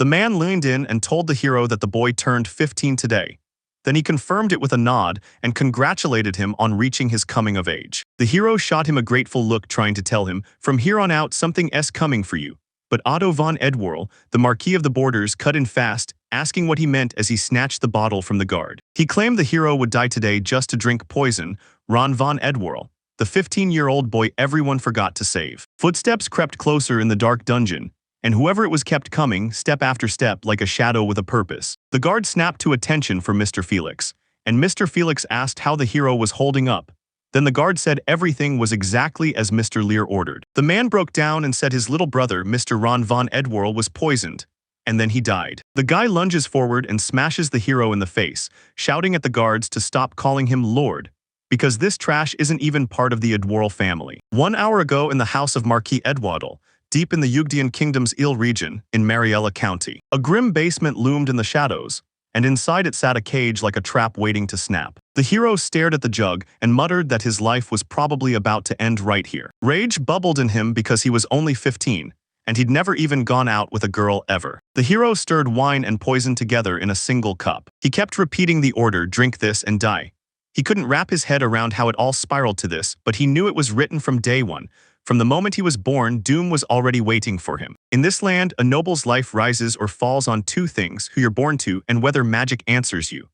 The man leaned in and told the hero that the boy turned 15 today. Then he confirmed it with a nod and congratulated him on reaching his coming of age. The hero shot him a grateful look, trying to tell him, "From here on out, something's coming for you." But Otto von Edwarl, the Marquis of the Borders, cut in fast, asking what he meant as he snatched the bottle from the guard. He claimed the hero would die today just to drink poison. Ron von Edwarl, the 15-year-old boy everyone forgot to save. Footsteps crept closer in the dark dungeon, and whoever it was kept coming, step after step, like a shadow with a purpose. The guard snapped to attention for Mr. Felix, and Mr. Felix asked how the hero was holding up. Then the guard said everything was exactly as Mr. Lear ordered. The man broke down and said his little brother, Mr. Ron von Edwarl, was poisoned, and then he died. The guy lunges forward and smashes the hero in the face, shouting at the guards to stop calling him Lord, because this trash isn't even part of the Edwarl family. 1 hour ago in the house of Marquis Edwadel, deep in the Yugdian Kingdom's Ile region, in Mariella County, a grim basement loomed in the shadows, and inside it sat a cage like a trap waiting to snap. The hero stared at the jug and muttered that his life was probably about to end right here. Rage bubbled in him because he was only 15, and he'd never even gone out with a girl ever. The hero stirred wine and poison together in a single cup. He kept repeating the order, "Drink this and die." He couldn't wrap his head around how it all spiraled to this, but he knew it was written from day one. From the moment he was born, doom was already waiting for him. In this land, a noble's life rises or falls on two things: who you're born to and whether magic answers you.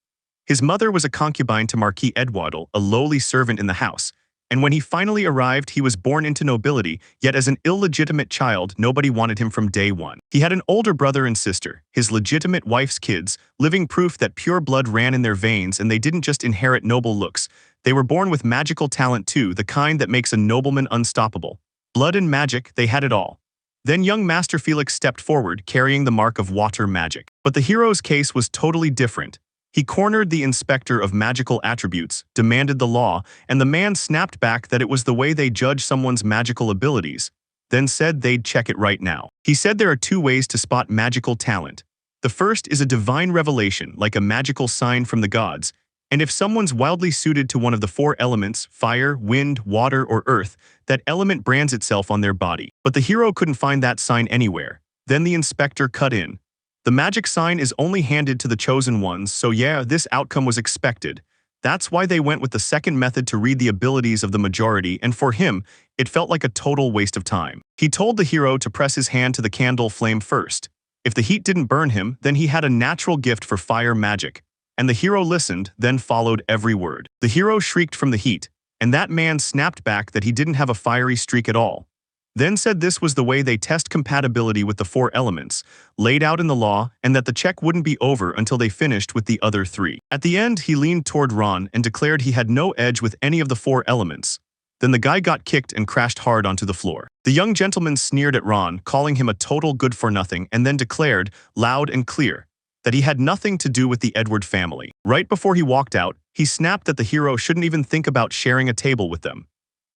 His mother was a concubine to Marquis Edwadel, a lowly servant in the house, and when he finally arrived, he was born into nobility, yet as an illegitimate child, nobody wanted him from day one. He had an older brother and sister, his legitimate wife's kids, living proof that pure blood ran in their veins, and they didn't just inherit noble looks. They were born with magical talent too, the kind that makes a nobleman unstoppable. Blood and magic, they had it all. Then young Master Felix stepped forward, carrying the mark of water magic. But the hero's case was totally different. He cornered the inspector of magical attributes, demanded the law, and the man snapped back that it was the way they judge someone's magical abilities, then said they'd check it right now. He said there are two ways to spot magical talent. The first is a divine revelation, like a magical sign from the gods, and if someone's wildly suited to one of the four elements, fire, wind, water, or earth, that element brands itself on their body. But the hero couldn't find that sign anywhere. Then the inspector cut in. The magic sign is only handed to the chosen ones, so yeah, this outcome was expected. That's why they went with the second method to read the abilities of the majority, and for him, it felt like a total waste of time. He told the hero to press his hand to the candle flame first. If the heat didn't burn him, then he had a natural gift for fire magic. And the hero listened, then followed every word. The hero shrieked from the heat, and that man snapped back that he didn't have a fiery streak at all. Then said this was the way they test compatibility with the four elements, laid out in the law, and that the check wouldn't be over until they finished with the other three. At the end, he leaned toward Ron and declared he had no edge with any of the four elements. Then the guy got kicked and crashed hard onto the floor. The young gentleman sneered at Ron, calling him a total good-for-nothing, and then declared, loud and clear, that he had nothing to do with the Edward family. Right before he walked out, he snapped that the hero shouldn't even think about sharing a table with them.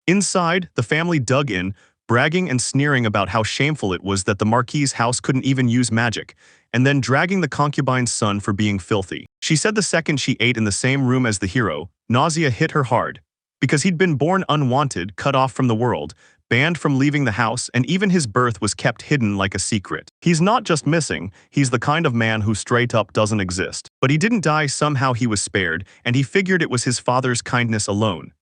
Inside, the family dug in, bragging and sneering about how shameful it was that the Marquis's house couldn't even use magic, and then dragging the concubine's son for being filthy. She said the second she ate in the same room as the hero, nausea hit her hard, because he'd been born unwanted, cut off from the world, banned from leaving the house, and even his birth was kept hidden like a secret. He's not just missing, he's the kind of man who straight up doesn't exist. But he didn't die, somehow he was spared, and he figured it was his father's kindness alone.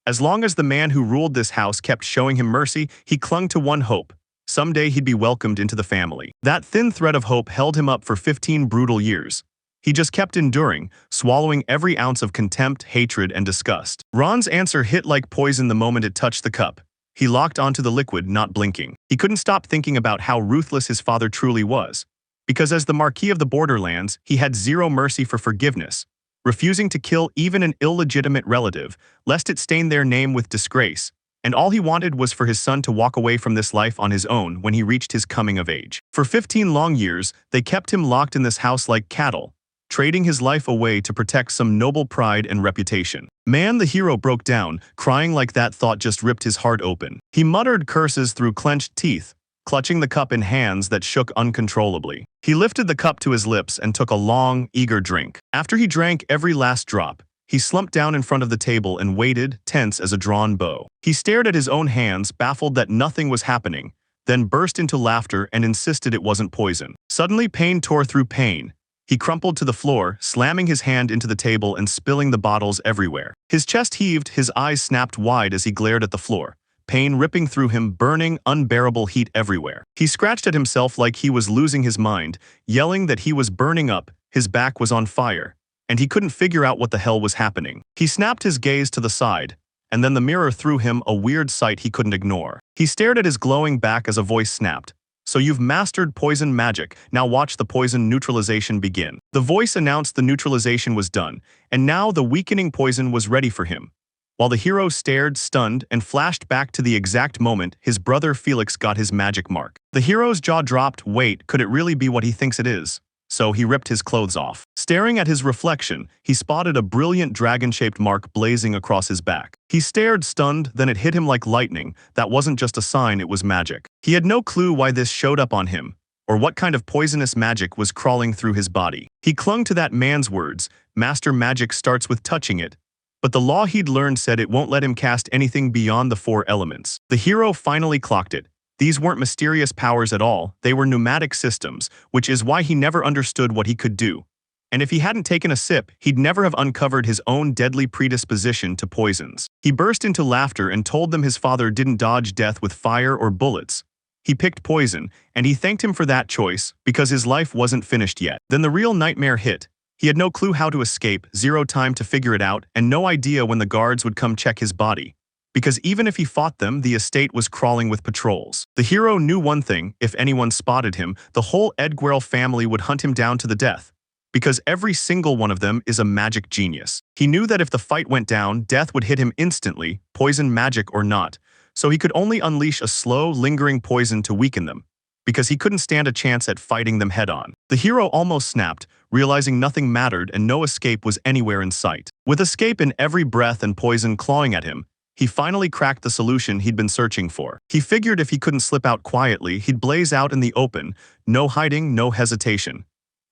As long as the man who ruled this house kept showing him mercy, he clung to one hope. Someday he'd be welcomed into the family. That thin thread of hope held him up for 15 brutal years. He just kept enduring, swallowing every ounce of contempt, hatred, and disgust. Ron's answer hit like poison the moment it touched the cup. He locked onto the liquid, not blinking. He couldn't stop thinking about how ruthless his father truly was. Because as the Marquis of the Borderlands, he had zero mercy for forgiveness, refusing to kill even an illegitimate relative, lest it stain their name with disgrace. And all he wanted was for his son to walk away from this life on his own when he reached his coming of age. For 15 long years, they kept him locked in this house like cattle, trading his life away to protect some noble pride and reputation. Man, the hero broke down, crying like that thought just ripped his heart open. He muttered curses through clenched teeth, clutching the cup in hands that shook uncontrollably. He lifted the cup to his lips and took a long, eager drink. After he drank every last drop, he slumped down in front of the table and waited, tense as a drawn bow. He stared at his own hands, baffled that nothing was happening. then burst into laughter and insisted it wasn't poison. Suddenly, pain tore through pain. He crumpled to the floor, slamming his hand into the table and spilling the bottles everywhere. His chest heaved, his eyes snapped wide as he glared at the floor, pain ripping through him, burning, unbearable heat everywhere. He scratched at himself like he was losing his mind, yelling that he was burning up, his back was on fire, and he couldn't figure out what the hell was happening. He snapped his gaze to the side, and then the mirror threw him a weird sight he couldn't ignore. He stared at his glowing back as a voice snapped. "So you've mastered poison magic, now watch the poison neutralization begin." The voice announced the neutralization was done, and now the weakening poison was ready for him. While the hero stared, stunned, and flashed back to the exact moment his brother Felix got his magic mark. The hero's jaw dropped. Wait, could it really be what he thinks it is? So he ripped his clothes off. Staring at his reflection, he spotted a brilliant dragon-shaped mark blazing across his back. He stared, stunned, then it hit him like lightning. That wasn't just a sign, it was magic. He had no clue why this showed up on him, or what kind of poisonous magic was crawling through his body. He clung to that man's words, master magic starts with touching it, but the law he'd learned said it won't let him cast anything beyond the 4 elements. The hero finally clocked it. These weren't mysterious powers at all, they were pneumatic systems, which is why he never understood what he could do. And if he hadn't taken a sip, he'd never have uncovered his own deadly predisposition to poisons. He burst into laughter and told them his father didn't dodge death with fire or bullets. He picked poison, and he thanked him for that choice, because his life wasn't finished yet. Then the real nightmare hit. He had no clue how to escape, zero time to figure it out, and no idea when the guards would come check his body. Because even if he fought them, the estate was crawling with patrols. The hero knew one thing: if anyone spotted him, the whole Edgwell family would hunt him down to the death. Because every single one of them is a magic genius. He knew that if the fight went down, death would hit him instantly, poison magic or not, so he could only unleash a slow, lingering poison to weaken them, because he couldn't stand a chance at fighting them head-on. The hero almost snapped, realizing nothing mattered and no escape was anywhere in sight. With escape in every breath and poison clawing at him, he finally cracked the solution he'd been searching for. He figured if he couldn't slip out quietly, he'd blaze out in the open, no hiding, no hesitation.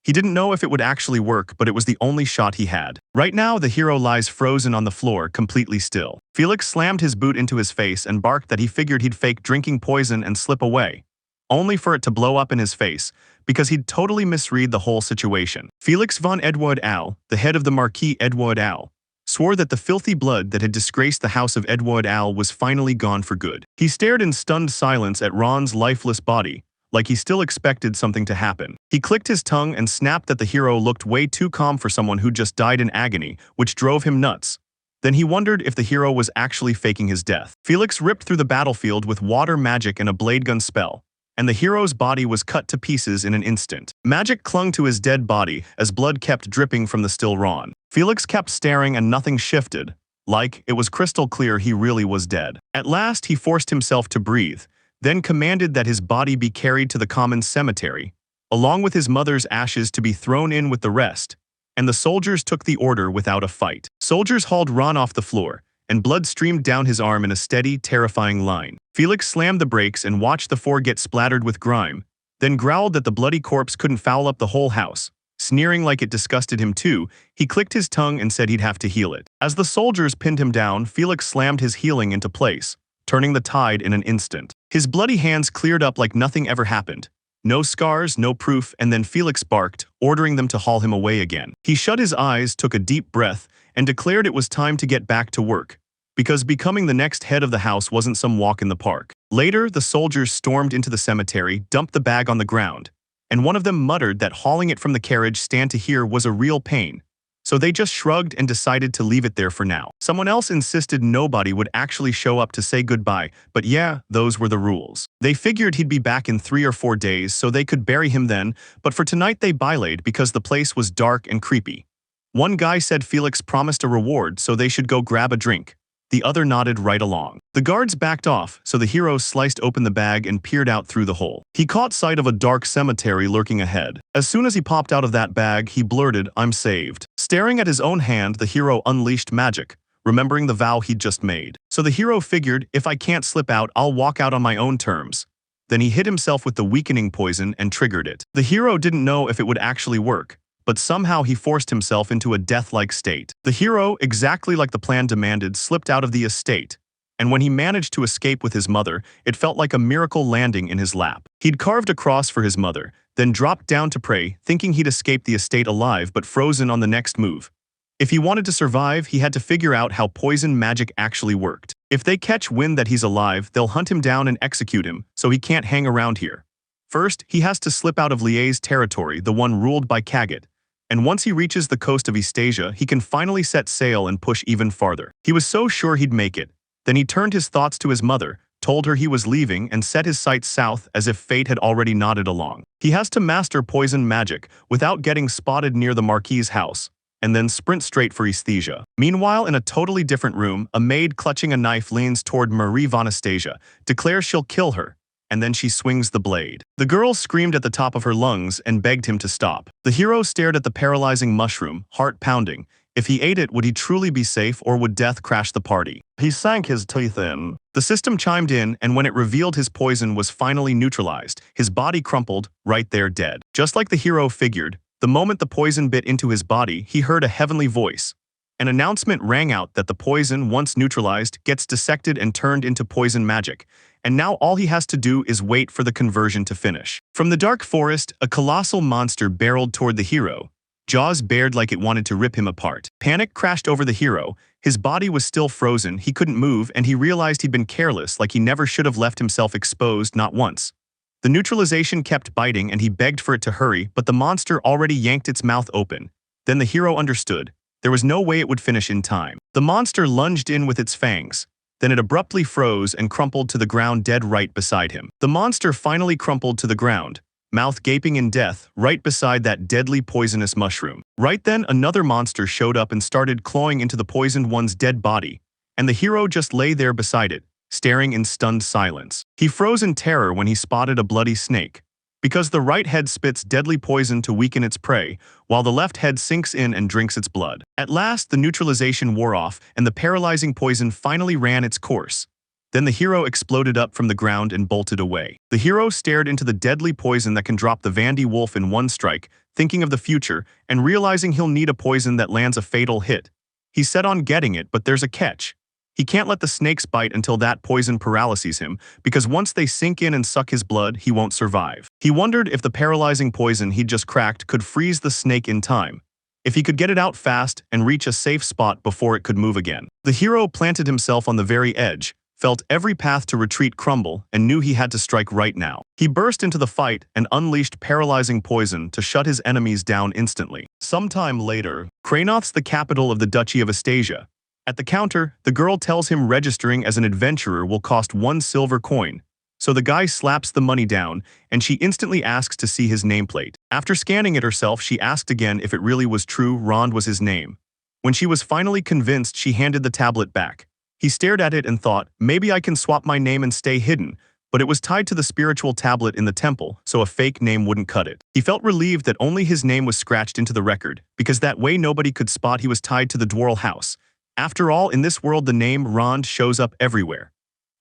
He didn't know if it would actually work, but it was the only shot he had. Right now, the hero lies frozen on the floor, completely still. Felix slammed his boot into his face and barked that he figured he'd fake drinking poison and slip away, only for it to blow up in his face, because he'd totally misread the whole situation. Felix von Edward Al, the head of the Marquis Edward Al, swore that the filthy blood that had disgraced the house of Edward Al was finally gone for good. He stared in stunned silence at Ron's lifeless body, like he still expected something to happen. He clicked his tongue and snapped that the hero looked way too calm for someone who just died in agony, which drove him nuts. Then he wondered if the hero was actually faking his death. Felix ripped through the battlefield with water magic and a blade gun spell, and the hero's body was cut to pieces in an instant. Magic clung to his dead body as blood kept dripping from the still Ron. Felix kept staring and nothing shifted, like it was crystal clear he really was dead. At last, he forced himself to breathe, then commanded that his body be carried to the common cemetery, along with his mother's ashes to be thrown in with the rest, and the soldiers took the order without a fight. Soldiers hauled Ron off the floor, and blood streamed down his arm in a steady, terrifying line. Felix slammed the brakes and watched the 4 get splattered with grime, then growled that the bloody corpse couldn't foul up the whole house. Sneering like it disgusted him too, he clicked his tongue and said he'd have to heal it. As the soldiers pinned him down, Felix slammed his healing into place, turning the tide in an instant. His bloody hands cleared up like nothing ever happened. No scars, no proof, and then Felix barked, ordering them to haul him away again. He shut his eyes, took a deep breath, and declared it was time to get back to work, because becoming the next head of the house wasn't some walk in the park. Later, the soldiers stormed into the cemetery, dumped the bag on the ground, and one of them muttered that hauling it from the carriage stand to here was a real pain, so they just shrugged and decided to leave it there for now. Someone else insisted nobody would actually show up to say goodbye, but yeah, those were the rules. They figured he'd be back in 3 or 4 days so they could bury him then, but for tonight they bailaid because the place was dark and creepy. One guy said Felix promised a reward so they should go grab a drink. The other nodded right along. The guards backed off, so the hero sliced open the bag and peered out through the hole. He caught sight of a dark cemetery lurking ahead. As soon as he popped out of that bag, he blurted, "I'm saved." Staring at his own hand, the hero unleashed magic, remembering the vow he'd just made. So the hero figured, if I can't slip out, I'll walk out on my own terms. Then he hit himself with the weakening poison and triggered it. The hero didn't know if it would actually work, but somehow he forced himself into a death-like state. The hero, exactly like the plan demanded, slipped out of the estate, and when he managed to escape with his mother, it felt like a miracle landing in his lap. He'd carved a cross for his mother, then dropped down to pray, thinking he'd escaped the estate alive but frozen on the next move. If he wanted to survive, he had to figure out how poison magic actually worked. If they catch wind that he's alive, they'll hunt him down and execute him, so he can't hang around here. First, he has to slip out of Lie's territory, the one ruled by Kaget. And once he reaches the coast of Eastasia, he can finally set sail and push even farther. He was so sure he'd make it. Then he turned his thoughts to his mother, told her he was leaving, and set his sights south as if fate had already nodded along. He has to master poison magic without getting spotted near the Marquis's house, and then sprint straight for Eastasia. Meanwhile, in a totally different room, a maid clutching a knife leans toward Marie von Anastasia, declares she'll kill her, and then she swings the blade. The girl screamed at the top of her lungs and begged him to stop. The hero stared at the paralyzing mushroom, heart pounding. If he ate it, would he truly be safe, or would death crash the party? He sank his teeth in. The system chimed in, and when it revealed his poison was finally neutralized, his body crumpled, right there dead. Just like the hero figured, the moment the poison bit into his body, he heard a heavenly voice. An announcement rang out that the poison, once neutralized, gets dissected and turned into poison magic, and now all he has to do is wait for the conversion to finish. From the dark forest, a colossal monster barreled toward the hero, jaws bared like it wanted to rip him apart. Panic crashed over the hero. His body was still frozen, he couldn't move, and he realized he'd been careless, like he never should have left himself exposed, not once. The neutralization kept biting and he begged for it to hurry, but the monster already yanked its mouth open. Then the hero understood. There was no way it would finish in time. The monster lunged in with its fangs. Then it abruptly froze and crumpled to the ground dead right beside him. The monster finally crumpled to the ground, mouth gaping in death, right beside that deadly poisonous mushroom. Right then, another monster showed up and started clawing into the poisoned one's dead body, and the hero just lay there beside it, staring in stunned silence. He froze in terror when he spotted a bloody snake, because the right head spits deadly poison to weaken its prey, while the left head sinks in and drinks its blood. At last, the neutralization wore off, and the paralyzing poison finally ran its course. Then the hero exploded up from the ground and bolted away. The hero stared into the deadly poison that can drop the Vandy wolf in one strike, thinking of the future, and realizing he'll need a poison that lands a fatal hit. He's set on getting it, but there's a catch. He can't let the snakes bite until that poison paralyses him, because once they sink in and suck his blood, he won't survive. He wondered if the paralyzing poison he'd just cracked could freeze the snake in time, if he could get it out fast and reach a safe spot before it could move again. The hero planted himself on the very edge, felt every path to retreat crumble, and knew he had to strike right now. He burst into the fight and unleashed paralyzing poison to shut his enemies down instantly. Sometime later, Kranoth's the capital of the Duchy of Eastasia. At the counter, the girl tells him registering as an adventurer will cost 1 silver coin, so the guy slaps the money down, and she instantly asks to see his nameplate. After scanning it herself, she asked again if it really was true Rond was his name. When she was finally convinced, she handed the tablet back. He stared at it and thought, maybe I can swap my name and stay hidden, but it was tied to the spiritual tablet in the temple, so a fake name wouldn't cut it. He felt relieved that only his name was scratched into the record, because that way nobody could spot he was tied to the Dwarl house. After all, in this world the name Rond shows up everywhere.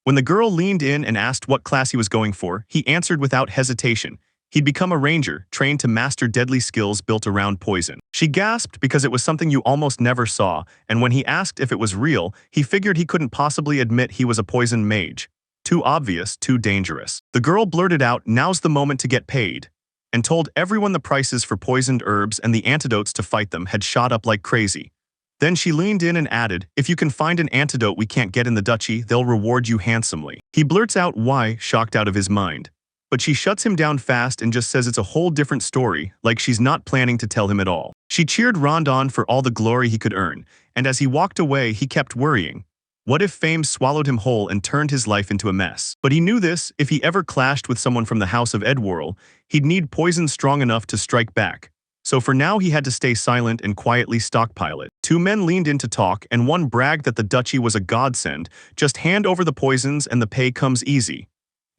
When the girl leaned in and asked what class he was going for, he answered without hesitation. He'd become a ranger, trained to master deadly skills built around poison. She gasped because it was something you almost never saw, and when he asked if it was real, he figured he couldn't possibly admit he was a poison mage. Too obvious, too dangerous. The girl blurted out, "Now's the moment to get paid," and told everyone the prices for poisoned herbs and the antidotes to fight them had shot up like crazy. Then she leaned in and added, "If you can find an antidote we can't get in the duchy, they'll reward you handsomely." He blurts out why, shocked out of his mind. But she shuts him down fast and just says it's a whole different story, like she's not planning to tell him at all. She cheered Rond on for all the glory he could earn, and as he walked away he kept worrying. What if fame swallowed him whole and turned his life into a mess? But he knew this, if he ever clashed with someone from the House of Edwarl, he'd need poison strong enough to strike back. So for now he had to stay silent and quietly stockpile it. 2 men leaned in to talk, and one bragged that the duchy was a godsend. Just hand over the poisons and the pay comes easy.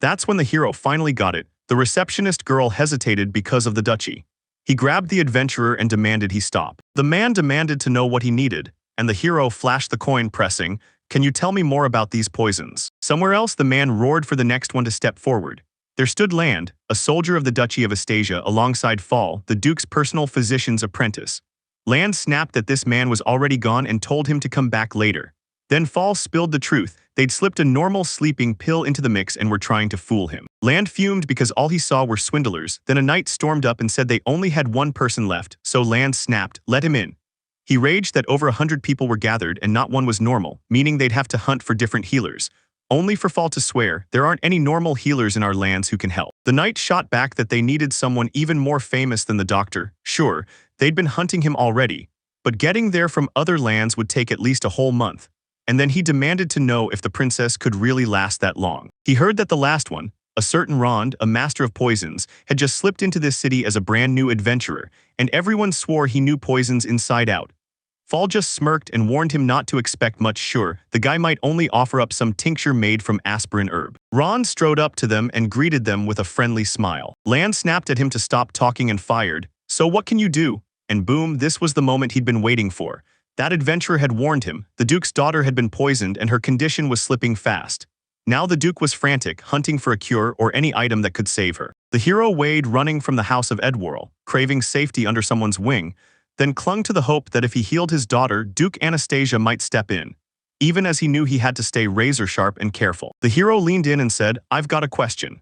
That's when the hero finally got it. The receptionist girl hesitated because of the duchy. He grabbed the adventurer and demanded he stop. The man demanded to know what he needed, and the hero flashed the coin, pressing, "Can you tell me more about these poisons?" Somewhere else the man roared for the next one to step forward. There stood Land, a soldier of the Duchy of Eastasia, alongside Fall, the Duke's personal physician's apprentice. Land snapped that this man was already gone and told him to come back later. Then Fall spilled the truth. They'd slipped a normal sleeping pill into the mix and were trying to fool him. Land fumed because all he saw were swindlers. Then a knight stormed up and said they only had one person left, so Land snapped, "Let him in." He raged that over 100 people were gathered and not one was normal, meaning they'd have to hunt for different healers. Only for Fall to swear, there aren't any normal healers in our lands who can help. The knight shot back that they needed someone even more famous than the doctor. Sure, they'd been hunting him already, but getting there from other lands would take at least a whole month. And then he demanded to know if the princess could really last that long. He heard that the last one, a certain Rond, a master of poisons, had just slipped into this city as a brand new adventurer, and everyone swore he knew poisons inside out. Fall just smirked and warned him not to expect much. Sure, the guy might only offer up some tincture made from aspirin herb. Ron strode up to them and greeted them with a friendly smile. Land snapped at him to stop talking and fired, "So what can you do?" And boom, this was the moment he'd been waiting for. That adventurer had warned him. The Duke's daughter had been poisoned and her condition was slipping fast. Now the Duke was frantic, hunting for a cure or any item that could save her. The hero weighed running from the house of Edwarl, craving safety under someone's wing, then clung to the hope that if he healed his daughter, Duke Anastasia might step in, even as he knew he had to stay razor-sharp and careful. The hero leaned in and said, "I've got a question."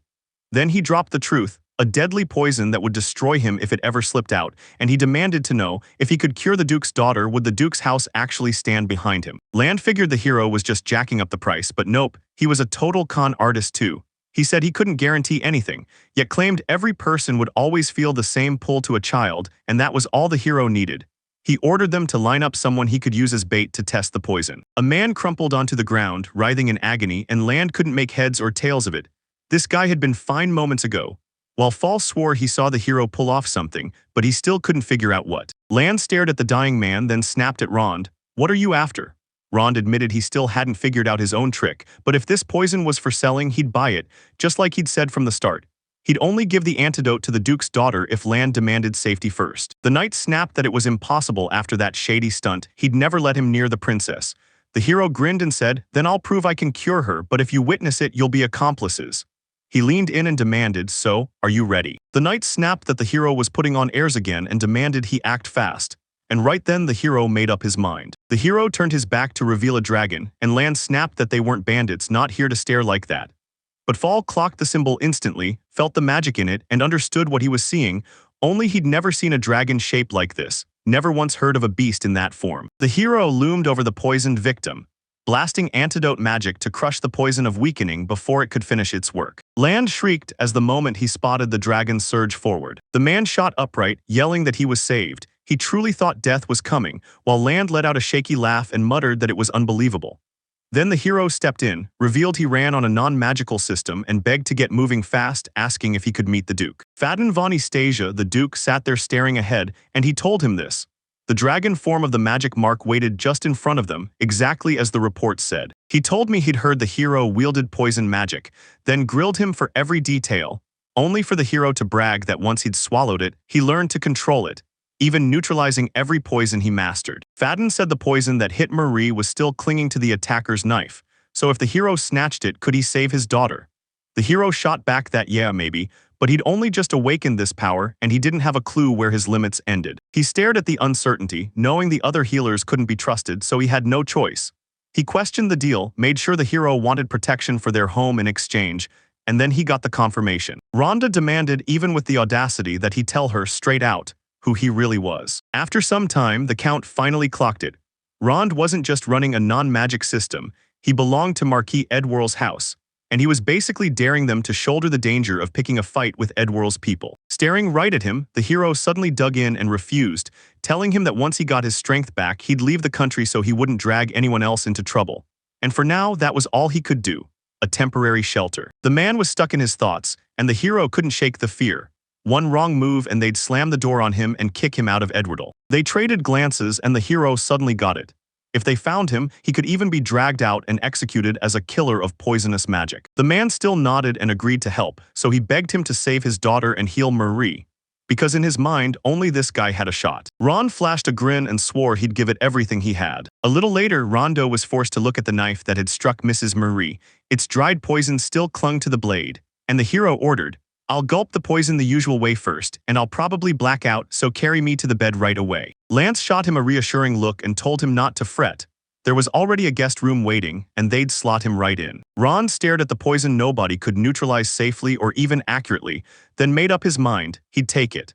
Then he dropped the truth, a deadly poison that would destroy him if it ever slipped out, and he demanded to know if he could cure the Duke's daughter, would the Duke's house actually stand behind him? Land figured the hero was just jacking up the price, but nope, he was a total con artist too. He said he couldn't guarantee anything, yet claimed every person would always feel the same pull to a child, and that was all the hero needed. He ordered them to line up someone he could use as bait to test the poison. A man crumpled onto the ground, writhing in agony, and Land couldn't make heads or tails of it. This guy had been fine moments ago, while Fall swore he saw the hero pull off something, but he still couldn't figure out what. Land stared at the dying man, then snapped at Rond, "What are you after?" Rond admitted he still hadn't figured out his own trick, but if this poison was for selling, he'd buy it, just like he'd said from the start. He'd only give the antidote to the Duke's daughter if Land demanded safety first. The knight snapped that it was impossible after that shady stunt. He'd never let him near the princess. The hero grinned and said, "Then I'll prove I can cure her, but if you witness it, you'll be accomplices." He leaned in and demanded, "So, are you ready?" The knight snapped that the hero was putting on airs again and demanded he act fast. And right then the hero made up his mind. The hero turned his back to reveal a dragon, and Land snapped that they weren't bandits, not here to stare like that. But Fall clocked the symbol instantly, felt the magic in it, and understood what he was seeing, only he'd never seen a dragon shaped like this, never once heard of a beast in that form. The hero loomed over the poisoned victim, blasting antidote magic to crush the poison of weakening before it could finish its work. Land shrieked as the moment he spotted the dragon surge forward. The man shot upright, yelling that he was saved. He truly thought death was coming, while Land let out a shaky laugh and muttered that it was unbelievable. Then the hero stepped in, revealed he ran on a non-magical system, and begged to get moving fast, asking if he could meet the Duke. Faden von Anastasia, the Duke, sat there staring ahead, and he told him this. The dragon form of the magic mark waited just in front of them, exactly as the report said. He told me he'd heard the hero wielded poison magic, then grilled him for every detail, only for the hero to brag that once he'd swallowed it, he learned to control it, even neutralizing every poison he mastered. Faden said the poison that hit Marie was still clinging to the attacker's knife, so if the hero snatched it, could he save his daughter? The hero shot back that yeah, maybe, but he'd only just awakened this power, and he didn't have a clue where his limits ended. He stared at the uncertainty, knowing the other healers couldn't be trusted, so he had no choice. He questioned the deal, made sure the hero wanted protection for their home in exchange, and then he got the confirmation. Rhonda demanded, even with the audacity, that he tell her straight out who he really was. After some time, the Count finally clocked it. Rond wasn't just running a non-magic system, he belonged to Marquis Edwarl's house, and he was basically daring them to shoulder the danger of picking a fight with Edwarl's people. Staring right at him, the hero suddenly dug in and refused, telling him that once he got his strength back, he'd leave the country so he wouldn't drag anyone else into trouble. And for now, that was all he could do, a temporary shelter. The man was stuck in his thoughts, and the hero couldn't shake the fear. One wrong move and they'd slam the door on him and kick him out of Edwardal. They traded glances and the hero suddenly got it. If they found him, he could even be dragged out and executed as a killer of poisonous magic. The man still nodded and agreed to help, so he begged him to save his daughter and heal Marie, because in his mind, only this guy had a shot. Ron flashed a grin and swore he'd give it everything he had. A little later, Rondo was forced to look at the knife that had struck Mrs. Marie. Its dried poison still clung to the blade, and the hero ordered, "I'll gulp the poison the usual way first, and I'll probably black out, so carry me to the bed right away." Lance shot him a reassuring look and told him not to fret, There was already a guest room waiting, and they'd slot him right in. Ron stared at the poison nobody could neutralize safely or even accurately, then made up his mind he'd take it.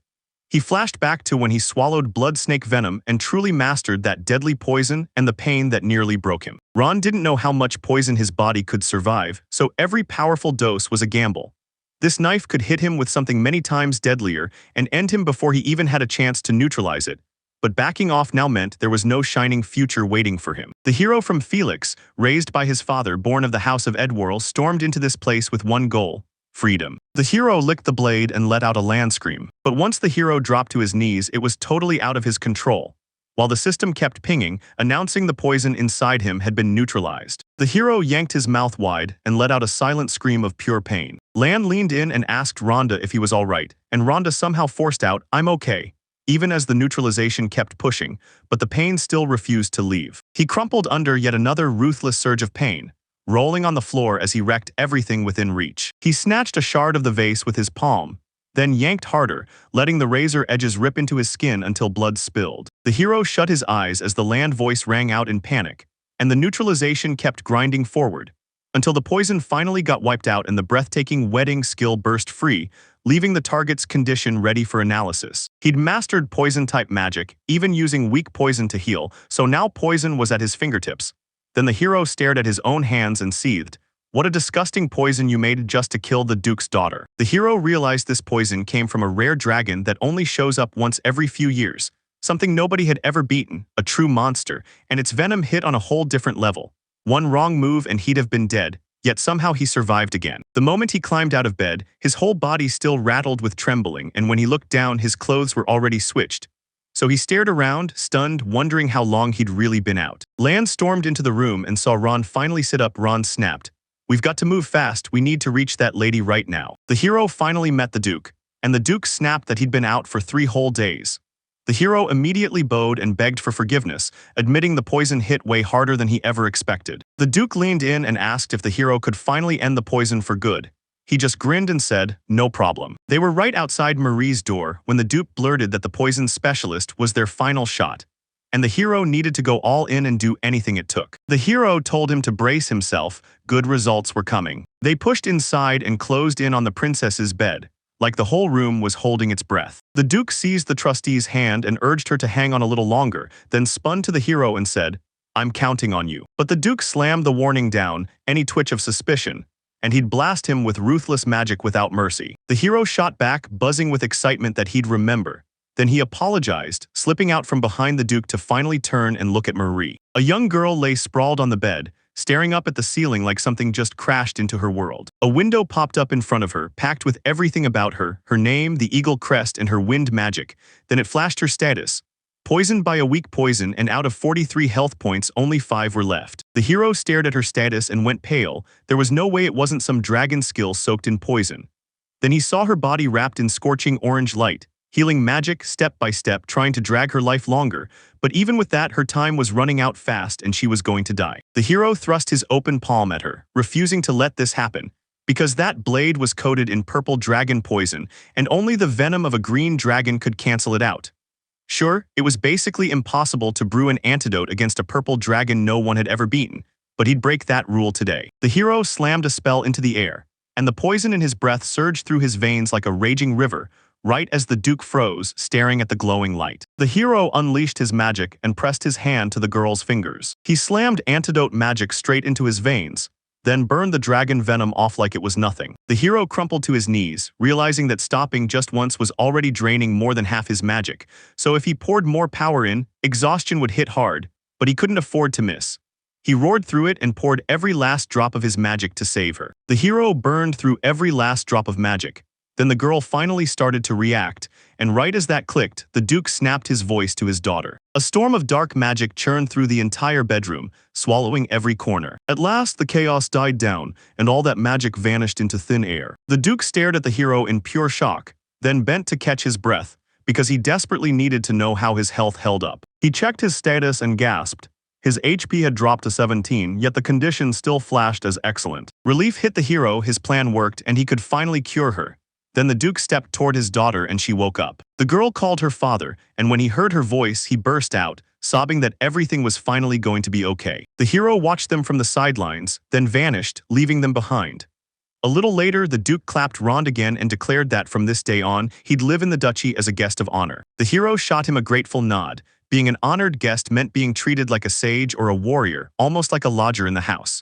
He flashed back to when he swallowed blood snake venom and truly mastered that deadly poison and the pain that nearly broke him. Ron didn't know how much poison his body could survive, so every powerful dose was a gamble. This knife could hit him with something many times deadlier and end him before he even had a chance to neutralize it. But backing off now meant there was no shining future waiting for him. The hero from Felix, raised by his father born of the House of Edwarl, stormed into this place with one goal: freedom. The hero licked the blade and let out a land scream. But once the hero dropped to his knees, it was totally out of his control, while the system kept pinging, announcing the poison inside him had been neutralized. The hero yanked his mouth wide and let out a silent scream of pure pain. Lan leaned in and asked Rhonda if he was all right, and Rhonda somehow forced out, "I'm okay," even as the neutralization kept pushing, but the pain still refused to leave. He crumpled under yet another ruthless surge of pain, rolling on the floor as he wrecked everything within reach. He snatched a shard of the vase with his palm, then yanked harder, letting the razor edges rip into his skin until blood spilled. The hero shut his eyes as the land voice rang out in panic, and the neutralization kept grinding forward, until the poison finally got wiped out and the breathtaking wedding skill burst free, leaving the target's condition ready for analysis. He'd mastered poison-type magic, even using weak poison to heal, so now poison was at his fingertips. Then the hero stared at his own hands and seethed. "What a disgusting poison you made just to kill the Duke's daughter." The hero realized this poison came from a rare dragon that only shows up once every few years, something nobody had ever beaten, a true monster, and its venom hit on a whole different level. One wrong move and he'd have been dead, yet somehow he survived again. The moment he climbed out of bed, his whole body still rattled with trembling, and when he looked down, his clothes were already switched. So he stared around, stunned, wondering how long he'd really been out. Lan stormed into the room and saw Ron finally sit up. Ron snapped, "We've got to move fast, we need to reach that lady right now." The hero finally met the Duke, and the Duke snapped that he'd been out for 3 whole days. The hero immediately bowed and begged for forgiveness, admitting the poison hit way harder than he ever expected. The Duke leaned in and asked if the hero could finally end the poison for good. He just grinned and said, "No problem." They were right outside Marie's door when the Duke blurted that the poison specialist was their final shot, and the hero needed to go all in and do anything it took. The hero told him to brace himself, good results were coming. They pushed inside and closed in on the princess's bed, like the whole room was holding its breath. The Duke seized the trustee's hand and urged her to hang on a little longer, then spun to the hero and said, "I'm counting on you." But the Duke slammed the warning down, any twitch of suspicion, and he'd blast him with ruthless magic without mercy. The hero shot back, buzzing with excitement that he'd remember. Then he apologized, slipping out from behind the Duke to finally turn and look at Marie. A young girl lay sprawled on the bed, staring up at the ceiling like something just crashed into her world. A window popped up in front of her, packed with everything about her, her name, the eagle crest, and her wind magic. Then it flashed her status. Poisoned by a weak poison, and out of 43 health points, only 5 were left. The hero stared at her status and went pale. There was no way it wasn't some dragon skill soaked in poison. Then he saw her body wrapped in scorching orange light, healing magic step by step, trying to drag her life longer, but even with that, her time was running out fast and she was going to die. The hero thrust his open palm at her, refusing to let this happen, because that blade was coated in purple dragon poison, and only the venom of a green dragon could cancel it out. Sure, it was basically impossible to brew an antidote against a purple dragon no one had ever beaten, but he'd break that rule today. The hero slammed a spell into the air, and the poison in his breath surged through his veins like a raging river, right as the Duke froze, staring at the glowing light. The hero unleashed his magic and pressed his hand to the girl's fingers. He slammed antidote magic straight into his veins, then burned the dragon venom off like it was nothing. The hero crumpled to his knees, realizing that stopping just once was already draining more than half his magic, so if he poured more power in, exhaustion would hit hard, but he couldn't afford to miss. He roared through it and poured every last drop of his magic to save her. The hero burned through every last drop of magic. Then the girl finally started to react, and right as that clicked, the Duke snapped his voice to his daughter. A storm of dark magic churned through the entire bedroom, swallowing every corner. At last, the chaos died down, and all that magic vanished into thin air. The Duke stared at the hero in pure shock, then bent to catch his breath, because he desperately needed to know how his health held up. He checked his status and gasped. His HP had dropped to 17, yet the condition still flashed as excellent. Relief hit the hero, his plan worked, and he could finally cure her. Then the Duke stepped toward his daughter and she woke up. The girl called her father, and when he heard her voice, he burst out, sobbing that everything was finally going to be okay. The hero watched them from the sidelines, then vanished, leaving them behind. A little later, the Duke clapped Rond again and declared that from this day on, he'd live in the duchy as a guest of honor. The hero shot him a grateful nod. Being an honored guest meant being treated like a sage or a warrior, almost like a lodger in the house.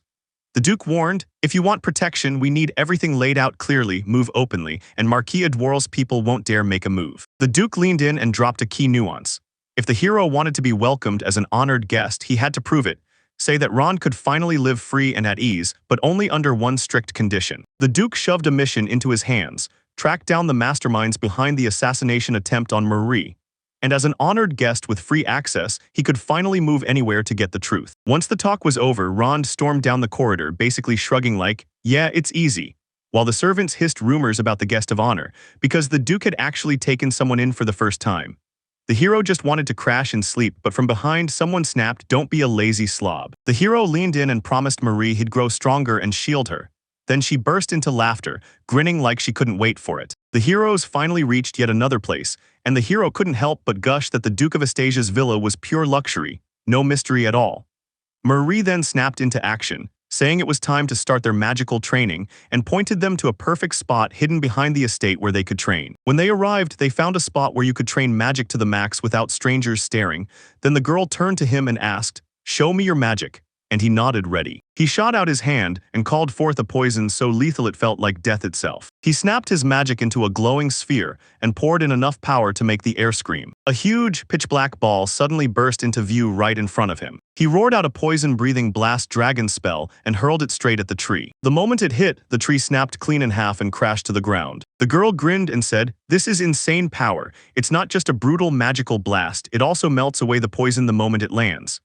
The Duke warned, if you want protection, we need everything laid out clearly, move openly, and Marquis Adworl's people won't dare make a move. The Duke leaned in and dropped a key nuance. If the hero wanted to be welcomed as an honored guest, he had to prove it. Say that Rond could finally live free and at ease, but only under one strict condition. The Duke shoved a mission into his hands, tracked down the masterminds behind the assassination attempt on Marie. And as an honored guest with free access, he could finally move anywhere to get the truth. Once the talk was over, Rond stormed down the corridor, basically shrugging like, yeah, it's easy. While the servants hissed rumors about the guest of honor, because the Duke had actually taken someone in for the first time. The hero just wanted to crash and sleep, but from behind, someone snapped, "Don't be a lazy slob." The hero leaned in and promised Marie he'd grow stronger and shield her. Then she burst into laughter, grinning like she couldn't wait for it. The heroes finally reached yet another place, and the hero couldn't help but gush that the Duke of Astasia's villa was pure luxury, no mystery at all. Marie then snapped into action, saying it was time to start their magical training, and pointed them to a perfect spot hidden behind the estate where they could train. When they arrived, they found a spot where you could train magic to the max without strangers staring. Then the girl turned to him and asked, "Show me your magic." And he nodded ready. He shot out his hand and called forth a poison so lethal it felt like death itself. He snapped his magic into a glowing sphere and poured in enough power to make the air scream. A huge, pitch-black ball suddenly burst into view right in front of him. He roared out a poison-breathing blast dragon spell and hurled it straight at the tree. The moment it hit, the tree snapped clean in half and crashed to the ground. The girl grinned and said, "This is insane power. It's not just a brutal magical blast, it also melts away the poison the moment it lands."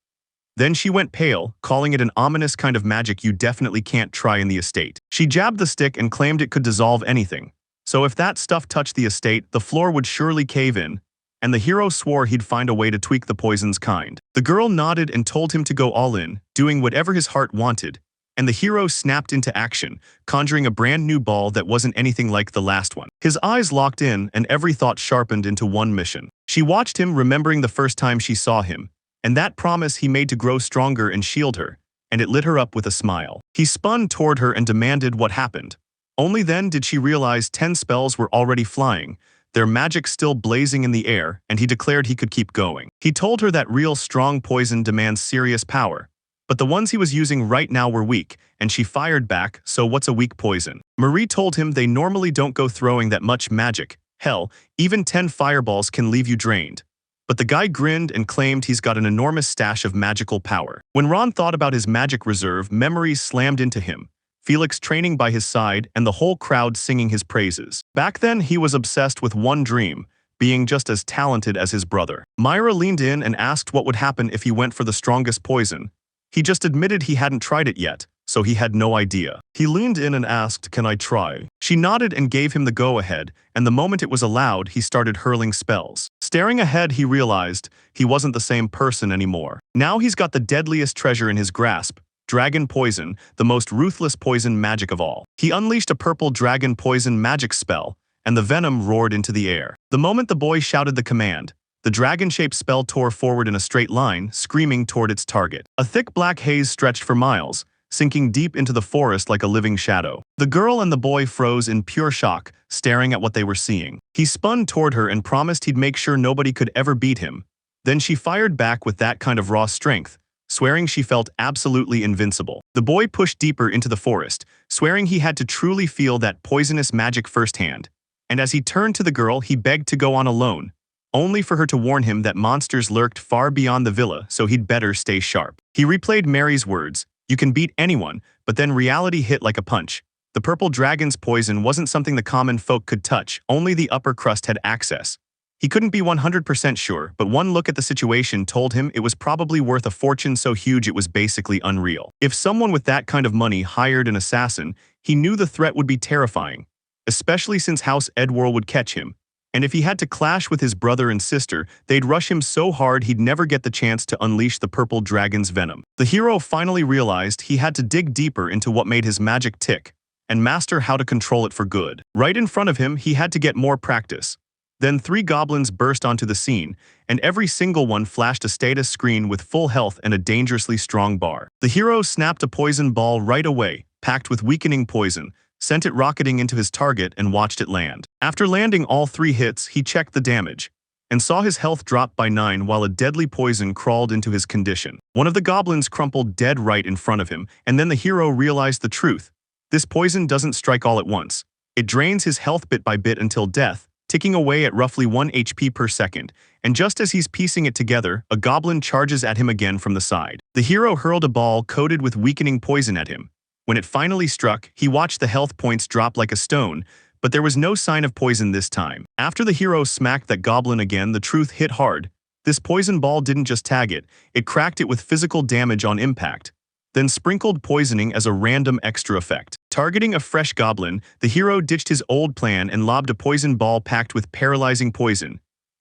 Then she went pale, calling it an ominous kind of magic you definitely can't try in the estate. She jabbed the stick and claimed it could dissolve anything. So if that stuff touched the estate, the floor would surely cave in. And the hero swore he'd find a way to tweak the poison's kind. The girl nodded and told him to go all in, doing whatever his heart wanted. And the hero snapped into action, conjuring a brand new ball that wasn't anything like the last one. His eyes locked in and every thought sharpened into one mission. She watched him, remembering the first time she saw him. And that promise he made to grow stronger and shield her, and it lit her up with a smile. He spun toward her and demanded what happened. Only then did she realize 10 spells were already flying, their magic still blazing in the air, and he declared he could keep going. He told her that real strong poison demands serious power, but the ones he was using right now were weak, and she fired back, "So what's a weak poison?" Marie told him they normally don't go throwing that much magic. Hell, even 10 fireballs can leave you drained. But the guy grinned and claimed he's got an enormous stash of magical power. When Ron thought about his magic reserve, memories slammed into him. Felix training by his side and the whole crowd singing his praises. Back then, he was obsessed with one dream, being just as talented as his brother. Myra leaned in and asked what would happen if he went for the strongest poison. He just admitted he hadn't tried it yet, so he had no idea. He leaned in and asked, "Can I try?" She nodded and gave him the go-ahead, and the moment it was allowed, he started hurling spells. Staring ahead, he realized he wasn't the same person anymore. Now he's got the deadliest treasure in his grasp, dragon poison, the most ruthless poison magic of all. He unleashed a purple dragon poison magic spell, and the venom roared into the air. The moment the boy shouted the command, the dragon-shaped spell tore forward in a straight line, screaming toward its target. A thick black haze stretched for miles, sinking deep into the forest like a living shadow. The girl and the boy froze in pure shock, staring at what they were seeing. He spun toward her and promised he'd make sure nobody could ever beat him. Then she fired back with that kind of raw strength, swearing she felt absolutely invincible. The boy pushed deeper into the forest, swearing he had to truly feel that poisonous magic firsthand. And as he turned to the girl, he begged to go on alone, only for her to warn him that monsters lurked far beyond the villa, so he'd better stay sharp. He replayed Mary's words, "You can beat anyone," but then reality hit like a punch. The purple dragon's poison wasn't something the common folk could touch, only the upper crust had access. He couldn't be 100% sure, but one look at the situation told him it was probably worth a fortune so huge it was basically unreal. If someone with that kind of money hired an assassin, he knew the threat would be terrifying, especially since House Edworld would catch him. And if he had to clash with his brother and sister, they'd rush him so hard he'd never get the chance to unleash the purple dragon's venom. The hero finally realized he had to dig deeper into what made his magic tick, and master how to control it for good. Right in front of him, he had to get more practice. Then 3 goblins burst onto the scene, and every single one flashed a status screen with full health and a dangerously strong bar. The hero snapped a poison ball right away, packed with weakening poison, sent it rocketing into his target and watched it land. After landing all 3 hits, he checked the damage, and saw his health drop by 9 while a deadly poison crawled into his condition. One of the goblins crumpled dead right in front of him, and then the hero realized the truth. This poison doesn't strike all at once. It drains his health bit by bit until death, ticking away at roughly 1 HP per second, and just as he's piecing it together, a goblin charges at him again from the side. The hero hurled a ball coated with weakening poison at him. When it finally struck, he watched the health points drop like a stone, but there was no sign of poison this time. After the hero smacked that goblin again, the truth hit hard. This poison ball didn't just tag it, it cracked it with physical damage on impact, then sprinkled poisoning as a random extra effect. Targeting a fresh goblin, the hero ditched his old plan and lobbed a poison ball packed with paralyzing poison.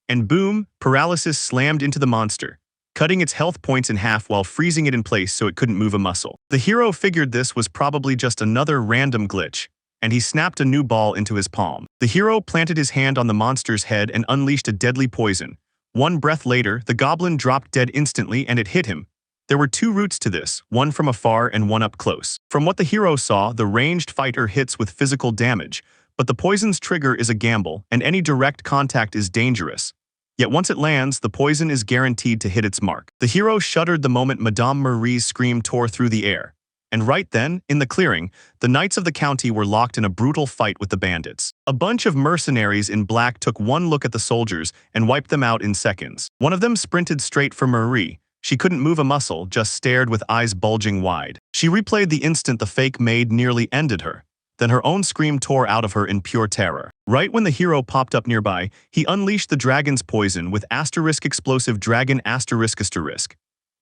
And boom, paralysis slammed into the monster, cutting its health points in half while freezing it in place so it couldn't move a muscle. The hero figured this was probably just another random glitch, and he snapped a new ball into his palm. The hero planted his hand on the monster's head and unleashed a deadly poison. One breath later, the goblin dropped dead instantly and it hit him. There were 2 routes to this, one from afar and one up close. From what the hero saw, the ranged fighter hits with physical damage, but the poison's trigger is a gamble, and any direct contact is dangerous. Yet once it lands, the poison is guaranteed to hit its mark. The hero shuddered the moment Madame Marie's scream tore through the air. And right then, in the clearing, the knights of the county were locked in a brutal fight with the bandits. A bunch of mercenaries in black took one look at the soldiers and wiped them out in seconds. One of them sprinted straight for Marie. She couldn't move a muscle, just stared with eyes bulging wide. She replayed the instant the fake maid nearly ended her. Then her own scream tore out of her in pure terror. Right when the hero popped up nearby, he unleashed the dragon's poison with explosive dragon ***.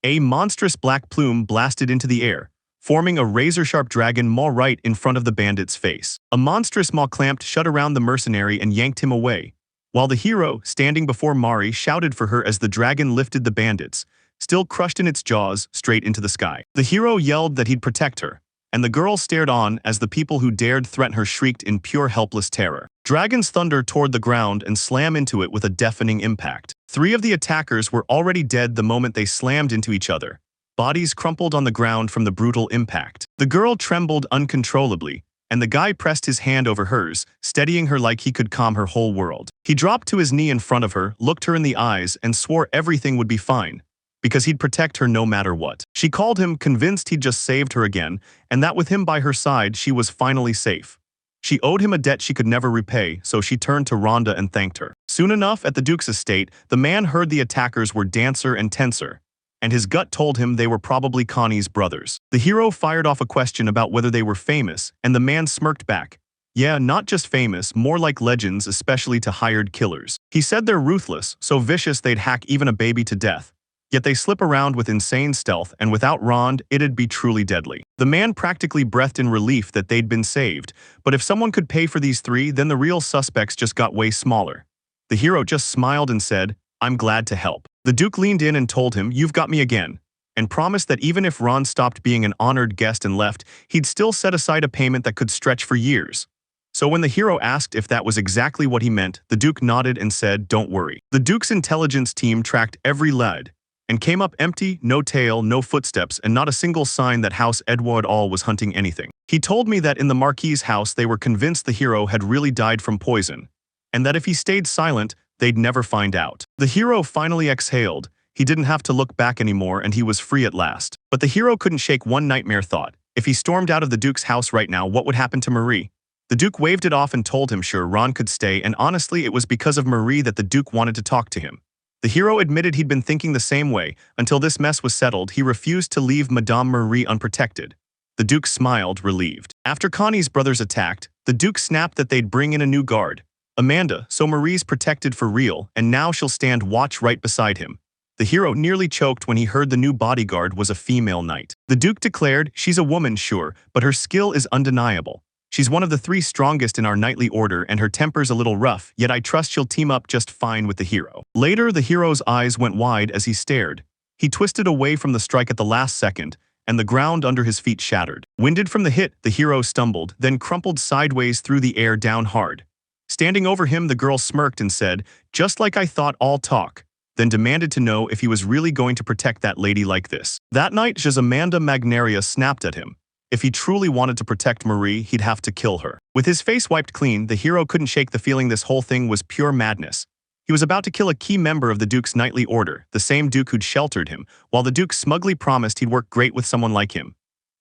A monstrous black plume blasted into the air, forming a razor-sharp dragon maw right in front of the bandit's face. A monstrous maw clamped shut around the mercenary and yanked him away, while the hero, standing before Mari, shouted for her as the dragon lifted the bandits, still crushed in its jaws, straight into the sky. The hero yelled that he'd protect her, and the girl stared on as the people who dared threaten her shrieked in pure helpless terror. Dragon's thunder toward the ground and slammed into it with a deafening impact. 3 of the attackers were already dead the moment they slammed into each other. Bodies crumpled on the ground from the brutal impact. The girl trembled uncontrollably, and the guy pressed his hand over hers, steadying her like he could calm her whole world. He dropped to his knee in front of her, looked her in the eyes, and swore everything would be fine, because he'd protect her no matter what. She called him, convinced he'd just saved her again, and that with him by her side, she was finally safe. She owed him a debt she could never repay, so she turned to Rhonda and thanked her. Soon enough, at the Duke's estate, the man heard the attackers were Dancer and Tensor, and his gut told him they were probably Connie's brothers. The hero fired off a question about whether they were famous, and the man smirked back. Yeah, not just famous, more like legends, especially to hired killers. He said they're ruthless, so vicious they'd hack even a baby to death. Yet they slip around with insane stealth, and without Rond, it'd be truly deadly. The man practically breathed in relief that they'd been saved, but if someone could pay for these 3, then the real suspects just got way smaller. The hero just smiled and said, "I'm glad to help." The Duke leaned in and told him, "You've got me again," and promised that even if Ron stopped being an honored guest and left, he'd still set aside a payment that could stretch for years. So when the hero asked if that was exactly what he meant, the Duke nodded and said, "Don't worry." The Duke's intelligence team tracked every lead, and came up empty, no tail, no footsteps, and not a single sign that House Edward all was hunting anything. He told me that in the Marquis's house they were convinced the hero had really died from poison, and that if he stayed silent, they'd never find out. The hero finally exhaled. He didn't have to look back anymore and he was free at last. But the hero couldn't shake one nightmare thought. If he stormed out of the Duke's house right now, what would happen to Marie? The Duke waved it off and told him sure Ron could stay, and honestly it was because of Marie that the Duke wanted to talk to him. The hero admitted he'd been thinking the same way. Until this mess was settled, he refused to leave Madame Marie unprotected. The Duke smiled, relieved. After Connie's brothers attacked, the Duke snapped that they'd bring in a new guard, Amanda, so Marie's protected for real, and now she'll stand watch right beside him. The hero nearly choked when he heard the new bodyguard was a female knight. The Duke declared, "She's a woman, sure, but her skill is undeniable. She's one of the 3 strongest in our knightly order and her temper's a little rough, yet I trust she'll team up just fine with the hero." Later, the hero's eyes went wide as he stared. He twisted away from the strike at the last second, and the ground under his feet shattered. Winded from the hit, the hero stumbled, then crumpled sideways through the air down hard. Standing over him, the girl smirked and said, "Just like I thought, all talk," then demanded to know if he was really going to protect that lady like this. That night, Amanda Magnaria snapped at him. If he truly wanted to protect Marie, he'd have to kill her. With his face wiped clean, the hero couldn't shake the feeling this whole thing was pure madness. He was about to kill a key member of the Duke's knightly order, the same Duke who'd sheltered him, while the Duke smugly promised he'd work great with someone like him.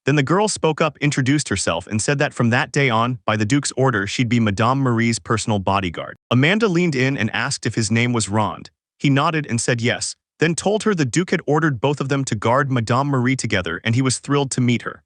Then the girl spoke up, introduced herself, and said that from that day on, by the Duke's order, she'd be Madame Marie's personal bodyguard. Amanda leaned in and asked if his name was Rond. He nodded and said yes, then told her the Duke had ordered both of them to guard Madame Marie together and he was thrilled to meet her.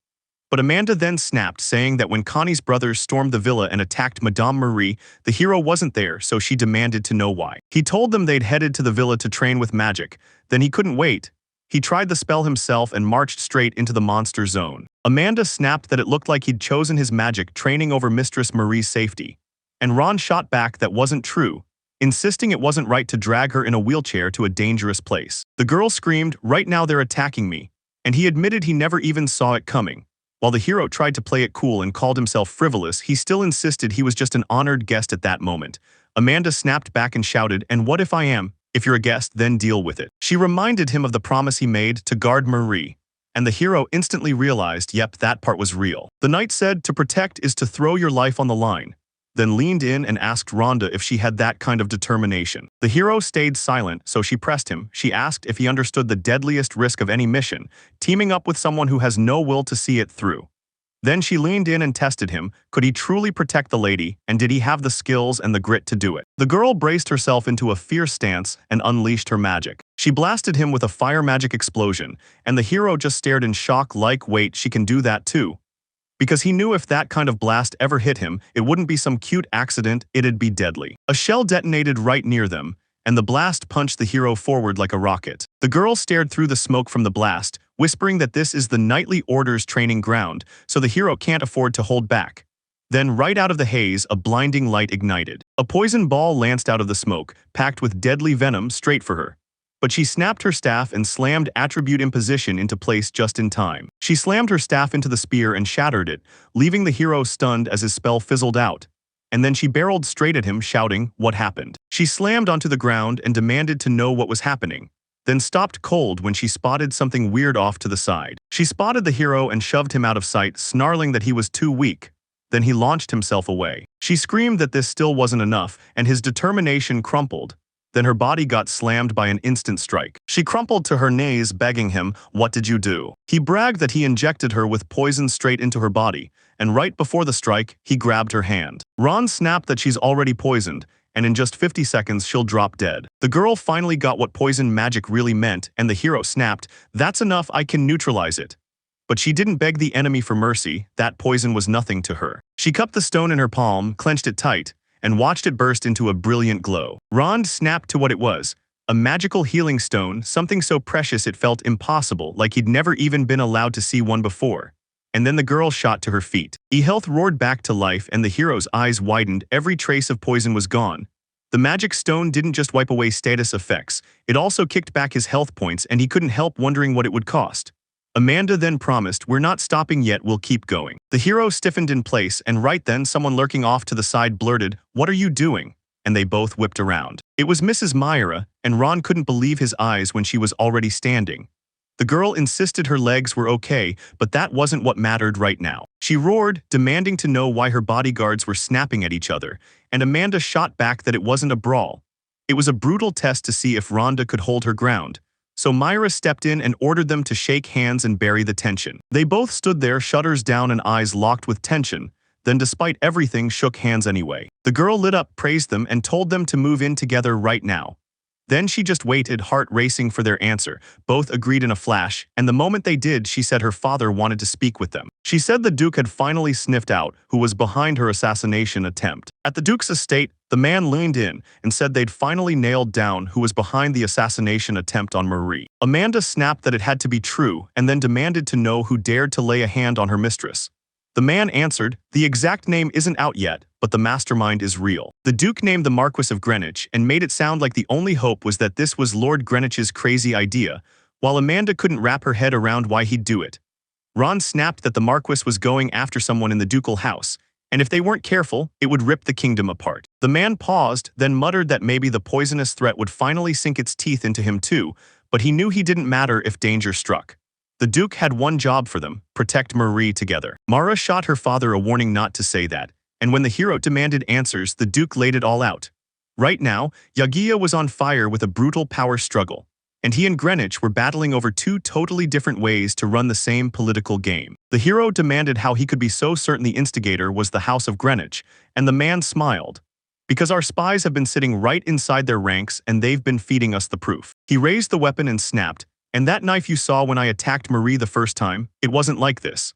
But Amanda then snapped, saying that when Connie's brothers stormed the villa and attacked Madame Marie, the hero wasn't there, so she demanded to know why. He told them they'd headed to the villa to train with magic. Then he couldn't wait. He tried the spell himself and marched straight into the monster zone. Amanda snapped that it looked like he'd chosen his magic training over Mistress Marie's safety. And Ron shot back that wasn't true, insisting it wasn't right to drag her in a wheelchair to a dangerous place. The girl screamed, "Right now they're attacking me," and he admitted he never even saw it coming. While the hero tried to play it cool and called himself frivolous, he still insisted he was just an honored guest at that moment. Amanda snapped back and shouted, "And what if I am? If you're a guest, then deal with it." She reminded him of the promise he made to guard Marie, and the hero instantly realized, yep, that part was real. The knight said, "To protect is to throw your life on the line," then leaned in and asked Rhonda if she had that kind of determination. The hero stayed silent, so she pressed him. She asked if he understood the deadliest risk of any mission, teaming up with someone who has no will to see it through. Then she leaned in and tested him. Could he truly protect the lady, and did he have the skills and the grit to do it? The girl braced herself into a fierce stance and unleashed her magic. She blasted him with a fire magic explosion, and the hero just stared in shock like, wait, she can do that too? Because he knew if that kind of blast ever hit him, it wouldn't be some cute accident, it'd be deadly. A shell detonated right near them, and the blast punched the hero forward like a rocket. The girl stared through the smoke from the blast, whispering that this is the knightly order's training ground, so the hero can't afford to hold back. Then right out of the haze, a blinding light ignited. A poison ball lanced out of the smoke, packed with deadly venom straight for her. But she snapped her staff and slammed attribute imposition into place just in time. She slammed her staff into the spear and shattered it, leaving the hero stunned as his spell fizzled out. And then she barreled straight at him, shouting, "What happened?" She slammed onto the ground and demanded to know what was happening, then stopped cold when she spotted something weird off to the side. She spotted the hero and shoved him out of sight, snarling that he was too weak. Then he launched himself away. She screamed that this still wasn't enough, and his determination crumpled. Then her body got slammed by an instant strike. She crumpled to her knees, begging him, "What did you do?" He bragged that he injected her with poison straight into her body, and right before the strike, he grabbed her hand. Ron snapped that she's already poisoned, and in just 50 seconds she'll drop dead. The girl finally got what poison magic really meant, and the hero snapped, "That's enough, I can neutralize it." But she didn't beg the enemy for mercy, that poison was nothing to her. She cupped the stone in her palm, clenched it tight, and watched it burst into a brilliant glow. Rond snapped to what it was, a magical healing stone, something so precious it felt impossible, like he'd never even been allowed to see one before. And then the girl shot to her feet. E-Health roared back to life and the hero's eyes widened, every trace of poison was gone. The magic stone didn't just wipe away status effects, it also kicked back his health points and he couldn't help wondering what it would cost. Amanda then promised, "We're not stopping yet, we'll keep going." The hero stiffened in place and right then someone lurking off to the side blurted, "What are you doing?" And they both whipped around. It was Mrs. Myra, and Ron couldn't believe his eyes when she was already standing. The girl insisted her legs were okay, but that wasn't what mattered right now. She roared, demanding to know why her bodyguards were snapping at each other, and Amanda shot back that it wasn't a brawl. It was a brutal test to see if Rhonda could hold her ground. So Myra stepped in and ordered them to shake hands and bury the tension. They both stood there, shutters down and eyes locked with tension, then despite everything shook hands anyway. The girl lit up, praised them, and told them to move in together right now. Then she just waited, heart racing for their answer. Both agreed in a flash, and the moment they did, she said her father wanted to speak with them. She said the Duke had finally sniffed out who was behind her assassination attempt. At the Duke's estate, the man leaned in and said they'd finally nailed down who was behind the assassination attempt on Marie. Amanda snapped that it had to be true and then demanded to know who dared to lay a hand on her mistress. The man answered, "The exact name isn't out yet, but the mastermind is real." The Duke named the Marquis of Greenwich and made it sound like the only hope was that this was Lord Greenwich's crazy idea, while Amanda couldn't wrap her head around why he'd do it. Ron snapped that the Marquis was going after someone in the ducal house, and if they weren't careful, it would rip the kingdom apart. The man paused, then muttered that maybe the poisonous threat would finally sink its teeth into him too, but he knew he didn't matter if danger struck. The Duke had one job for them: protect Marie together. Mara shot her father a warning not to say that, and when the hero demanded answers, the Duke laid it all out. Right now, Yagiya was on fire with a brutal power struggle, and he and Greenwich were battling over two totally different ways to run the same political game. The hero demanded how he could be so certain the instigator was the House of Greenwich, and the man smiled. Because our spies have been sitting right inside their ranks and they've been feeding us the proof. He raised the weapon and snapped, and that knife you saw when I attacked Marie the first time, it wasn't like this.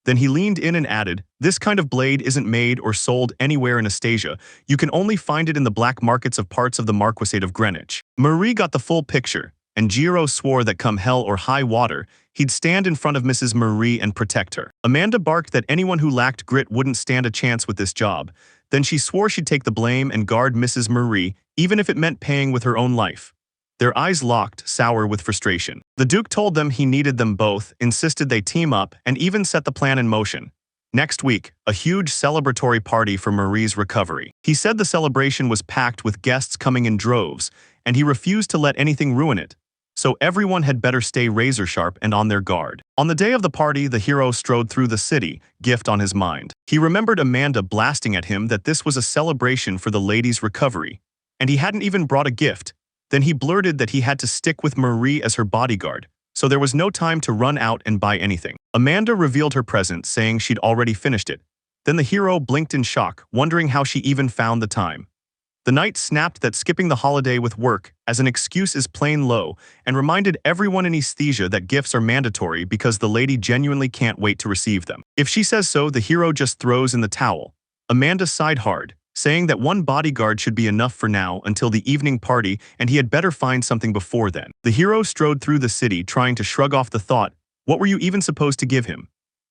Then he leaned in and added, this kind of blade isn't made or sold anywhere in Astasia. You can only find it in the black markets of parts of the Marquisate of Greenwich. Marie got the full picture, and Jiro swore that come hell or high water, he'd stand in front of Mrs. Marie and protect her. Amanda barked that anyone who lacked grit wouldn't stand a chance with this job. Then she swore she'd take the blame and guard Mrs. Marie, even if it meant paying with her own life. Their eyes locked, sour with frustration. The Duke told them he needed them both, insisted they team up, and even set the plan in motion. Next week, a huge celebratory party for Marie's recovery. He said the celebration was packed with guests coming in droves, and he refused to let anything ruin it. So everyone had better stay razor-sharp and on their guard. On the day of the party, the hero strode through the city, gift on his mind. He remembered Amanda blasting at him that this was a celebration for the lady's recovery, and he hadn't even brought a gift. Then he blurted that he had to stick with Marie as her bodyguard, so there was no time to run out and buy anything. Amanda revealed her present, saying she'd already finished it. Then the hero blinked in shock, wondering how she even found the time. The knight snapped that skipping the holiday with work as an excuse is plain low, and reminded everyone in Aesthesia that gifts are mandatory because the lady genuinely can't wait to receive them. If she says so, the hero just throws in the towel. Amanda sighed hard, saying that one bodyguard should be enough for now until the evening party, and he had better find something before then. The hero strode through the city, trying to shrug off the thought, what were you even supposed to give him?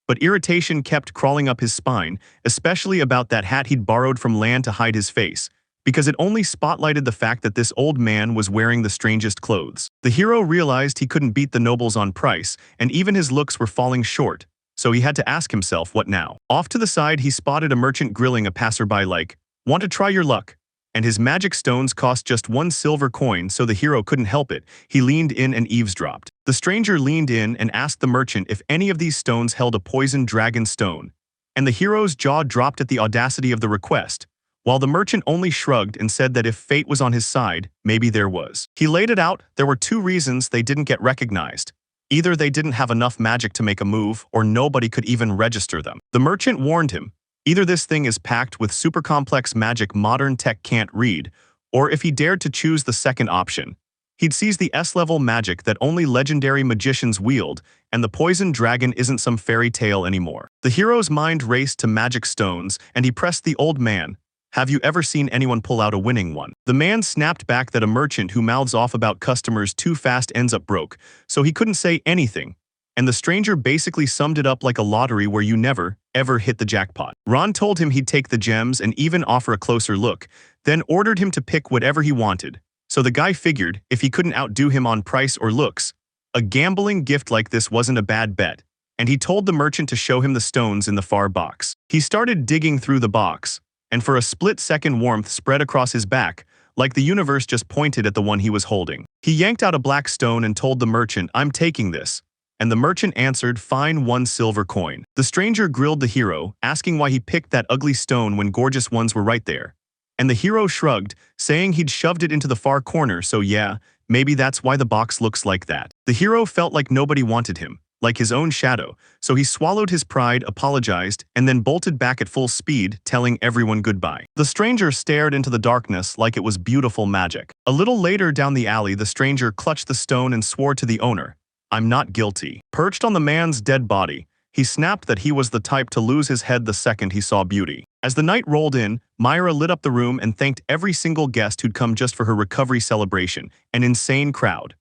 But irritation kept crawling up his spine, especially about that hat he'd borrowed from Lan to hide his face, because it only spotlighted the fact that this old man was wearing the strangest clothes. The hero realized he couldn't beat the nobles on price, and even his looks were falling short, so he had to ask himself, what now? Off to the side, he spotted a merchant grilling a passerby like, want to try your luck? And his magic stones cost just 1 silver coin, so the hero couldn't help it. He leaned in and eavesdropped. The stranger leaned in and asked the merchant if any of these stones held a poisoned dragon stone, and the hero's jaw dropped at the audacity of the request, while the merchant only shrugged and said that if fate was on his side, maybe there was. He laid it out. There were 2 reasons they didn't get recognized. Either they didn't have enough magic to make a move, or nobody could even register them. The merchant warned him, either this thing is packed with super complex magic modern tech can't read, or if he dared to choose the second option, he'd seize the S-level magic that only legendary magicians wield, and the poisoned dragon isn't some fairy tale anymore. The hero's mind raced to magic stones, and he pressed the old man. Have you ever seen anyone pull out a winning one? The man snapped back that a merchant who mouths off about customers too fast ends up broke, so he couldn't say anything. And the stranger basically summed it up like a lottery where you never, ever hit the jackpot. Ron told him he'd take the gems and even offer a closer look, then ordered him to pick whatever he wanted. So the guy figured, if he couldn't outdo him on price or looks, a gambling gift like this wasn't a bad bet, and he told the merchant to show him the stones in the far box. He started digging through the box, and for a split second warmth spread across his back, like the universe just pointed at the one he was holding. He yanked out a black stone and told the merchant, I'm taking this. And the merchant answered, fine, 1 silver coin. The stranger grilled the hero, asking why he picked that ugly stone when gorgeous ones were right there. And the hero shrugged, saying he'd shoved it into the far corner, so yeah, maybe that's why the box looks like that. The hero felt like nobody wanted him, like his own shadow, so he swallowed his pride, apologized, and then bolted back at full speed, telling everyone goodbye. The stranger stared into the darkness like it was beautiful magic. A little later down the alley, the stranger clutched the stone and swore to the owner, I'm not guilty. Perched on the man's dead body, he snapped that he was the type to lose his head the second he saw beauty. As the night rolled in, Myra lit up the room and thanked every single guest who'd come just for her recovery celebration, an insane crowd.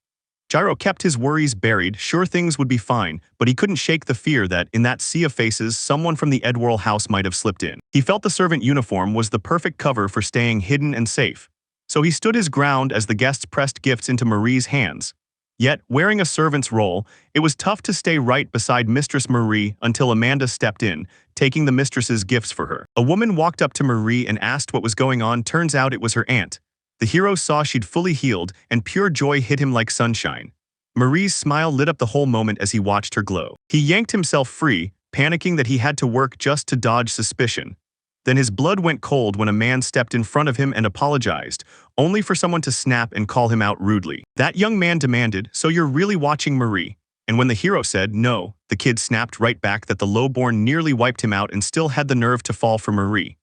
Gyro kept his worries buried, sure things would be fine, but he couldn't shake the fear that, in that sea of faces, someone from the Edwarl house might have slipped in. He felt the servant uniform was the perfect cover for staying hidden and safe, so he stood his ground as the guests pressed gifts into Marie's hands. Yet, wearing a servant's role, it was tough to stay right beside Mistress Marie until Amanda stepped in, taking the mistress's gifts for her. A woman walked up to Marie and asked what was going on. Turns out it was her aunt. The hero saw she'd fully healed, and pure joy hit him like sunshine. Marie's smile lit up the whole moment as he watched her glow. He yanked himself free, panicking that he had to work just to dodge suspicion. Then his blood went cold when a man stepped in front of him and apologized, only for someone to snap and call him out rudely. That young man demanded, "So you're really watching Marie?" And when the hero said no, the kid snapped right back that the lowborn nearly wiped him out and still had the nerve to fall for Marie.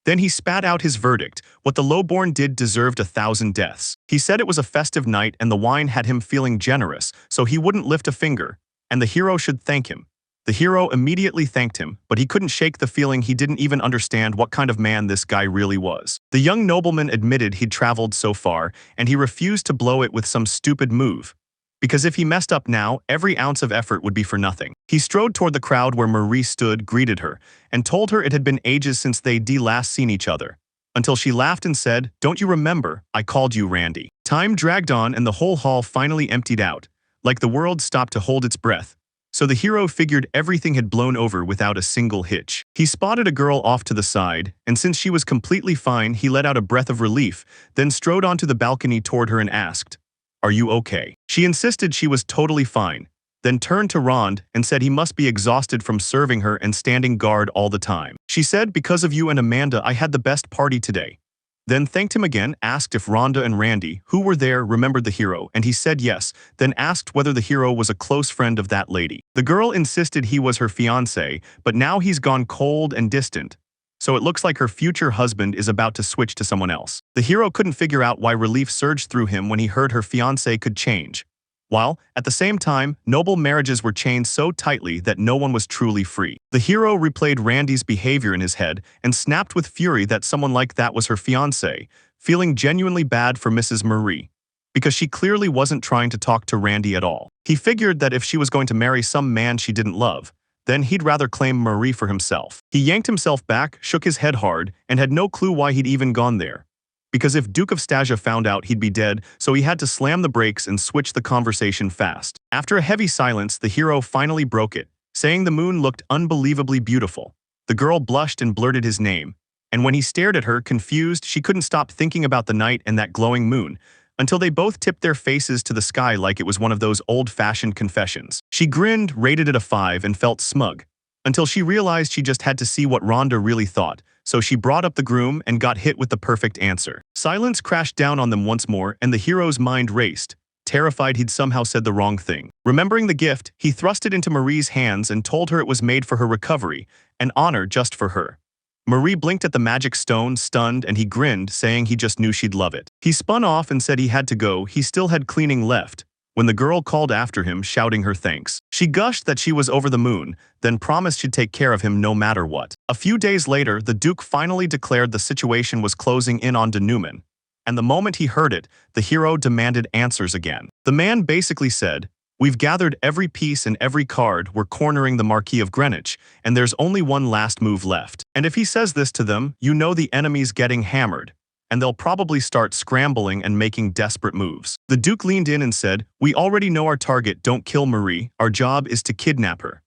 Then he spat out his verdict: what the lowborn did deserved 1,000 deaths. He said it was a festive night and the wine had him feeling generous, so he wouldn't lift a finger, and the hero should thank him. The hero immediately thanked him, but he couldn't shake the feeling he didn't even understand what kind of man this guy really was. The young nobleman admitted he'd traveled so far, and he refused to blow it with some stupid move. Because if he messed up now, every ounce of effort would be for nothing. He strode toward the crowd where Marie stood, greeted her, and told her it had been ages since they'd last seen each other. Until she laughed and said, "Don't you remember? I called you Randy." Time dragged on and the whole hall finally emptied out, like the world stopped to hold its breath. So the hero figured everything had blown over without a single hitch. He spotted a girl off to the side, and since she was completely fine, he let out a breath of relief, then strode onto the balcony toward her and asked, "Are you okay?" She insisted she was totally fine, then turned to Rond and said he must be exhausted from serving her and standing guard all the time. She said, "Because of you and Amanda, I had the best party today." Then thanked him again, asked if Rhonda and Randy, who were there, remembered the hero, and he said yes, then asked whether the hero was a close friend of that lady. The girl insisted he was her fiancé, but now he's gone cold and distant. So it looks like her future husband is about to switch to someone else. The hero couldn't figure out why relief surged through him when he heard her fiancé could change. While, at the same time, noble marriages were chained so tightly that no one was truly free. The hero replayed Randy's behavior in his head and snapped with fury that someone like that was her fiancé, feeling genuinely bad for Mrs. Marie, because she clearly wasn't trying to talk to Randy at all. He figured that if she was going to marry some man she didn't love, then he'd rather claim Marie for himself. He yanked himself back, shook his head hard, and had no clue why he'd even gone there. Because if Duke of Stasia found out, he'd be dead, so he had to slam the brakes and switch the conversation fast. After a heavy silence, the hero finally broke it, saying the moon looked unbelievably beautiful. The girl blushed and blurted his name, and when he stared at her, confused, she couldn't stop thinking about the night and that glowing moon, until they both tipped their faces to the sky like it was one of those old-fashioned confessions. She grinned, rated it a 5, and felt smug, until she realized she just had to see what Rhonda really thought. So she brought up the groom and got hit with the perfect answer. Silence crashed down on them once more, and the hero's mind raced, terrified he'd somehow said the wrong thing. Remembering the gift, he thrust it into Marie's hands and told her it was made for her recovery, an honor just for her. Marie blinked at the magic stone, stunned, and he grinned, saying he just knew she'd love it. He spun off and said he had to go, he still had cleaning left, when the girl called after him, shouting her thanks. She gushed that she was over the moon, then promised she'd take care of him no matter what. A few days later, the Duke finally declared the situation was closing in on denouement, and the moment he heard it, the hero demanded answers again. The man basically said, "We've gathered every piece and every card, we're cornering the Marquis of Greenwich, and there's only one last move left. And if he says this to them, you know the enemy's getting hammered, and they'll probably start scrambling and making desperate moves." The Duke leaned in and said, "We already know our target, don't kill Marie, our job is to kidnap her."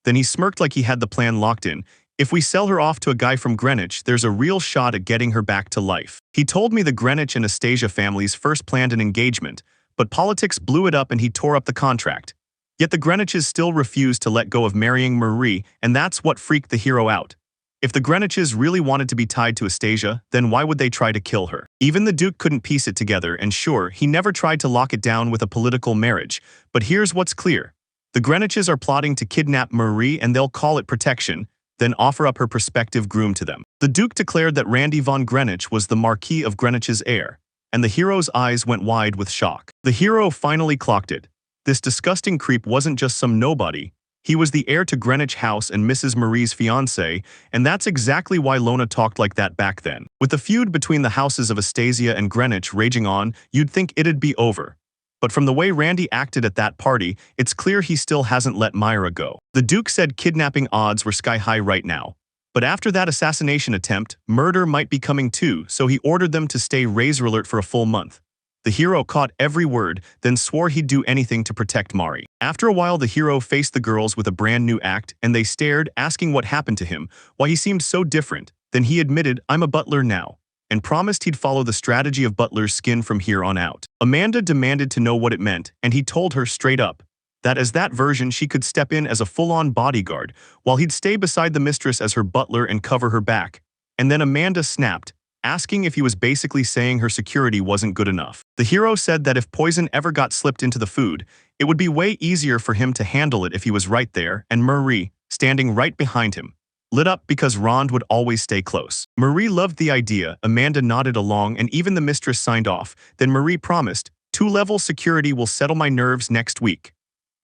Then he smirked like he had the plan locked in. "If we sell her off to a guy from Greenwich, there's a real shot at getting her back to life." He told me the Greenwich and Astasia families first planned an engagement, but politics blew it up and he tore up the contract. Yet the Greenwiches still refused to let go of marrying Marie, and that's what freaked the hero out. If the Greenwiches really wanted to be tied to Astasia, then why would they try to kill her? Even the Duke couldn't piece it together, and sure, he never tried to lock it down with a political marriage, but here's what's clear. The Greenwiches are plotting to kidnap Marie and they'll call it protection, then offer up her prospective groom to them. The Duke declared that Randy von Greenwich was the Marquis of Greenwich's heir, and the hero's eyes went wide with shock. The hero finally clocked it. This disgusting creep wasn't just some nobody. He was the heir to Greenwich House and Mrs. Marie's fiancé, and that's exactly why Lona talked like that back then. With the feud between the houses of Astasia and Greenwich raging on, you'd think it'd be over. But from the way Randy acted at that party, it's clear he still hasn't let Myra go. The Duke said kidnapping odds were sky-high right now. But after that assassination attempt, murder might be coming too, so he ordered them to stay razor alert for a full month. The hero caught every word, then swore he'd do anything to protect Mari. After a while, the hero faced the girls with a brand new act, and they stared, asking what happened to him, why he seemed so different. Then he admitted, "I'm a butler now," and promised he'd follow the strategy of butler's skin from here on out. Amanda demanded to know what it meant, and he told her straight up that as that version she could step in as a full-on bodyguard, while he'd stay beside the mistress as her butler and cover her back. And then Amanda snapped, asking if he was basically saying her security wasn't good enough. The hero said that if poison ever got slipped into the food, it would be way easier for him to handle it if he was right there, and Marie, standing right behind him, lit up because Rond would always stay close. Marie loved the idea, Amanda nodded along, and even the mistress signed off. Then Marie promised, "2-level security will settle my nerves next week."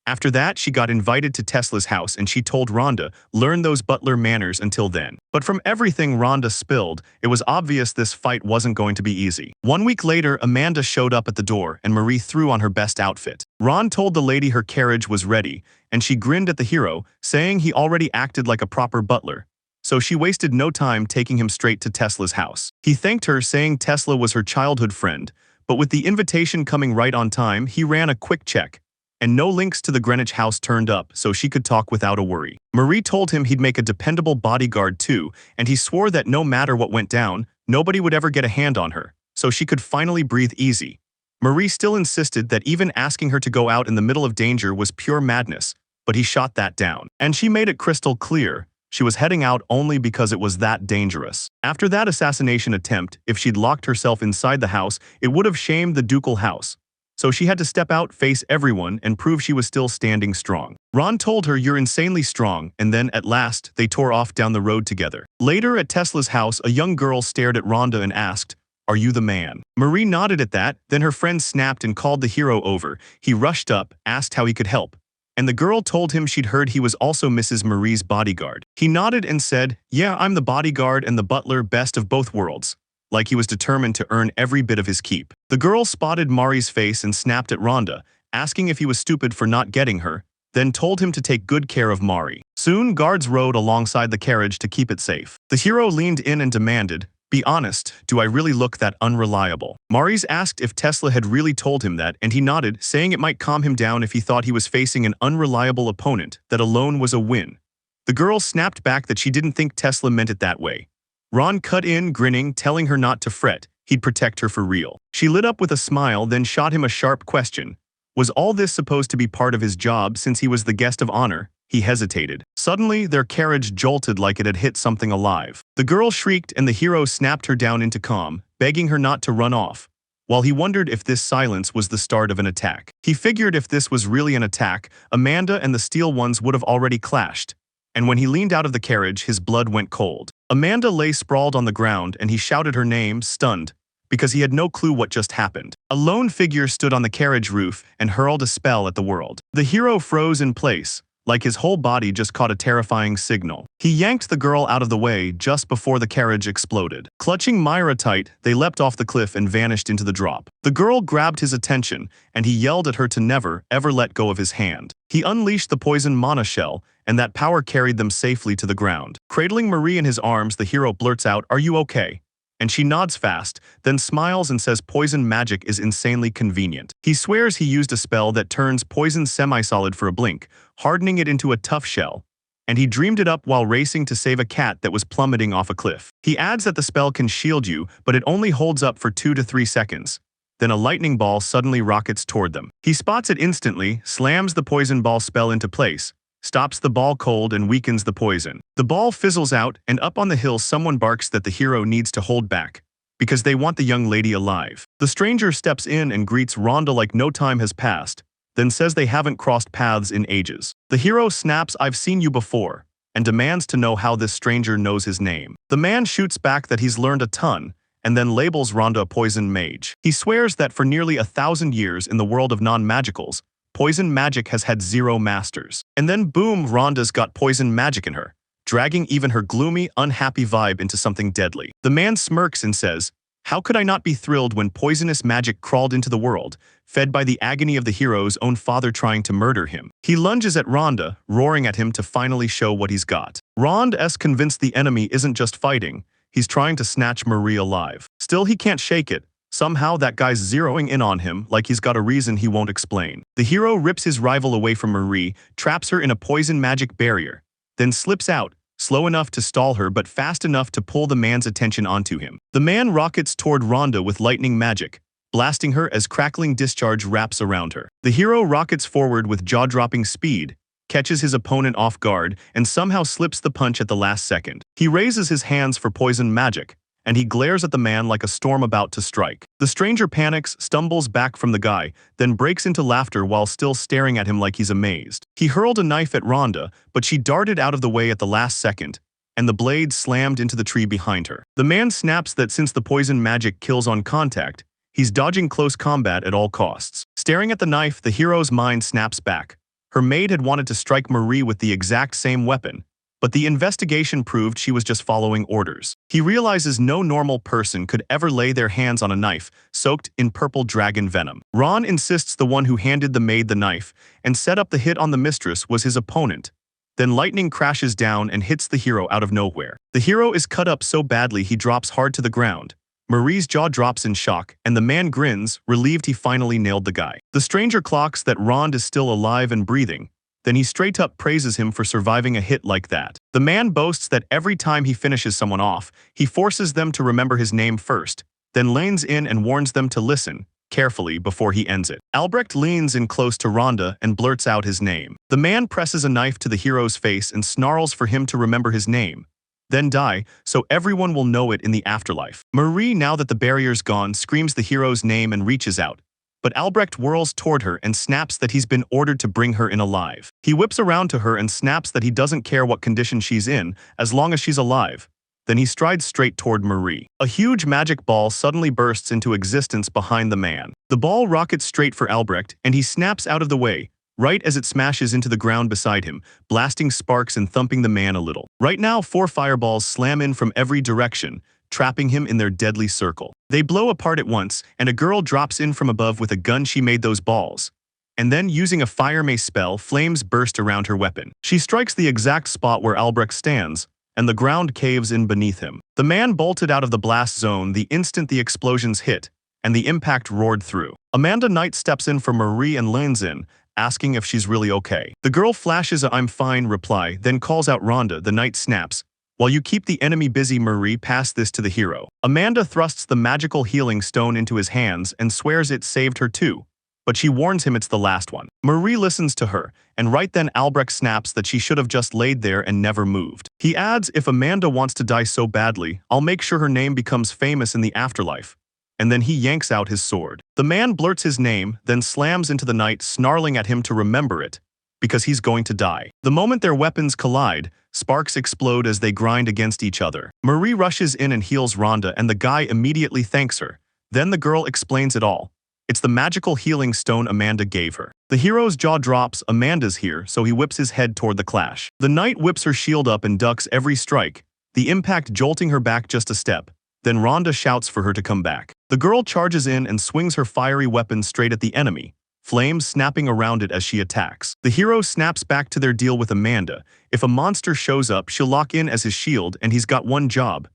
After that, she got invited to Tesla's house and she told Rhonda, "Learn those butler manners until then." But from everything Rhonda spilled, it was obvious this fight wasn't going to be easy. 1 week later, Amanda showed up at the door and Marie threw on her best outfit. Ron told the lady her carriage was ready, and she grinned at the hero, saying he already acted like a proper butler. So she wasted no time taking him straight to Tesla's house. He thanked her, saying Tesla was her childhood friend, but with the invitation coming right on time, he ran a quick check. And no links to the Greenwich house turned up, so she could talk without a worry. Marie told him he'd make a dependable bodyguard too, and he swore that no matter what went down, nobody would ever get a hand on her, so she could finally breathe easy. Marie still insisted that even asking her to go out in the middle of danger was pure madness, but he shot that down. And she made it crystal clear she was heading out only because it was that dangerous. After that assassination attempt, if she'd locked herself inside the house, it would have shamed the ducal house. So she had to step out, face everyone, and prove she was still standing strong. Ron told her, "You're insanely strong," and then, at last, they tore off down the road together. Later, at Tesla's house, a young girl stared at Rhonda and asked, "Are you the man?" Marie nodded at that, then her friend snapped and called the hero over. He rushed up, asked how he could help, and the girl told him she'd heard he was also Mrs. Marie's bodyguard. He nodded and said, "Yeah, I'm the bodyguard and the butler, best of both worlds," like he was determined to earn every bit of his keep. The girl spotted Mari's face and snapped at Rhonda, asking if he was stupid for not getting her, then told him to take good care of Mari. Soon, guards rode alongside the carriage to keep it safe. The hero leaned in and demanded, "Be honest, do I really look that unreliable?" Mari's asked if Tesla had really told him that, and he nodded, saying it might calm him down if he thought he was facing an unreliable opponent, that alone was a win. The girl snapped back that she didn't think Tesla meant it that way. Ron cut in, grinning, telling her not to fret, he'd protect her for real. She lit up with a smile, then shot him a sharp question. Was all this supposed to be part of his job since he was the guest of honor? He hesitated. Suddenly, their carriage jolted like it had hit something alive. The girl shrieked and the hero snapped her down into calm, begging her not to run off. While he wondered if this silence was the start of an attack. He figured if this was really an attack, Amanda and the Steel Ones would have already clashed. And when he leaned out of the carriage, his blood went cold. Amanda lay sprawled on the ground and he shouted her name, stunned, because he had no clue what just happened. A lone figure stood on the carriage roof and hurled a spell at the world. The hero froze in place, like his whole body just caught a terrifying signal. He yanked the girl out of the way just before the carriage exploded. Clutching Myra tight, they leapt off the cliff and vanished into the drop. The girl grabbed his attention, and he yelled at her to never, ever let go of his hand. He unleashed the poison mana shell, and that power carried them safely to the ground. Cradling Marie in his arms, the hero blurts out, "Are you okay?" And she nods fast, then smiles and says poison magic is insanely convenient. He swears he used a spell that turns poison semi-solid for a blink, hardening it into a tough shell, and he dreamed it up while racing to save a cat that was plummeting off a cliff. He adds that the spell can shield you, but it only holds up for 2 to 3 seconds. Then a lightning ball suddenly rockets toward them. He spots it instantly, slams the poison ball spell into place, stops the ball cold and weakens the poison. The ball fizzles out, and up on the hill someone barks that the hero needs to hold back, because they want the young lady alive. The stranger steps in and greets Rhonda like no time has passed, then says they haven't crossed paths in ages. The hero snaps, "I've seen you before," and demands to know how this stranger knows his name. The man shoots back that he's learned a ton, and then labels Rhonda a poison mage. He swears that for nearly 1,000 years in the world of non-magicals, poison magic has had 0 masters. And then boom, Rhonda's got poison magic in her, dragging even her gloomy, unhappy vibe into something deadly. The man smirks and says, "How could I not be thrilled when poisonous magic crawled into the world, fed by the agony of the hero's own father trying to murder him?" He lunges at Rhonda, roaring at him to finally show what he's got. Rhonda's convinced the enemy isn't just fighting, he's trying to snatch Marie alive. Still, he can't shake it, Somehow that guy's zeroing in on him like he's got a reason he won't explain. The hero rips his rival away from Marie, traps her in a poison magic barrier, then slips out, slow enough to stall her but fast enough to pull the man's attention onto him. The man rockets toward Rhonda with lightning magic, blasting her as crackling discharge wraps around her. The hero rockets forward with jaw-dropping speed, catches his opponent off guard, and somehow slips the punch at the last second. He raises his hands for poison magic, and he glares at the man like a storm about to strike. The stranger panics, stumbles back from the guy, then breaks into laughter while still staring at him like he's amazed. He hurled a knife at Rhonda, but she darted out of the way at the last second, and the blade slammed into the tree behind her. The man snaps that since the poison magic kills on contact, he's dodging close combat at all costs. Staring at the knife, the hero's mind snaps back. Her maid had wanted to strike Marie with the exact same weapon, but the investigation proved she was just following orders. He realizes no normal person could ever lay their hands on a knife soaked in purple dragon venom. Ron insists the one who handed the maid the knife and set up the hit on the mistress was his opponent. Then lightning crashes down and hits the hero out of nowhere. The hero is cut up so badly he drops hard to the ground. Marie's jaw drops in shock, and the man grins, relieved he finally nailed the guy. The stranger clocks that Rond is still alive and breathing. Then he straight up praises him for surviving a hit like that. The man boasts that every time he finishes someone off, he forces them to remember his name first, then leans in and warns them to listen carefully before he ends it. Albrecht leans in close to Rhonda and blurts out his name. The man presses a knife to the hero's face and snarls for him to remember his name, then die, so everyone will know it in the afterlife. Marie, now that the barrier's gone, screams the hero's name and reaches out. But Albrecht whirls toward her and snaps that he's been ordered to bring her in alive. He whips around to her and snaps that he doesn't care what condition she's in, as long as she's alive. Then he strides straight toward Marie. A huge magic ball suddenly bursts into existence behind the man. The ball rockets straight for Albrecht, and he snaps out of the way, right as it smashes into the ground beside him, blasting sparks and thumping the man a little. Right now, 4 fireballs slam in from every direction, trapping him in their deadly circle. They blow apart at once, and a girl drops in from above with a gun she made those balls. And then, using a fire mace spell, flames burst around her weapon. She strikes the exact spot where Albrecht stands, and the ground caves in beneath him. The man bolted out of the blast zone the instant the explosions hit, and the impact roared through. Amanda Knight steps in for Marie and leans in, asking if she's really okay. The girl flashes a "I'm fine" reply, then calls out Rhonda. The knight snaps, "While you keep the enemy busy, Marie, pass this to the hero." Amanda thrusts the magical healing stone into his hands and swears it saved her too, but she warns him it's the last one. Marie listens to her, and right then Albrecht snaps that she should have just laid there and never moved. He adds, "If Amanda wants to die so badly, I'll make sure her name becomes famous in the afterlife." And then he yanks out his sword. The man blurts his name, then slams into the knight, snarling at him to remember it, because he's going to die. The moment their weapons collide, sparks explode as they grind against each other. Marie rushes in and heals Rhonda, and the guy immediately thanks her. Then the girl explains it all. It's the magical healing stone Amanda gave her. The hero's jaw drops. Amanda's here, so he whips his head toward the clash. The knight whips her shield up and ducks every strike, the impact jolting her back just a step. Then Rhonda shouts for her to come back. The girl charges in and swings her fiery weapon straight at the enemy, flames snapping around it as she attacks. The hero snaps back to their deal with Amanda. If a monster shows up, she'll lock in as his shield, and he's got one job: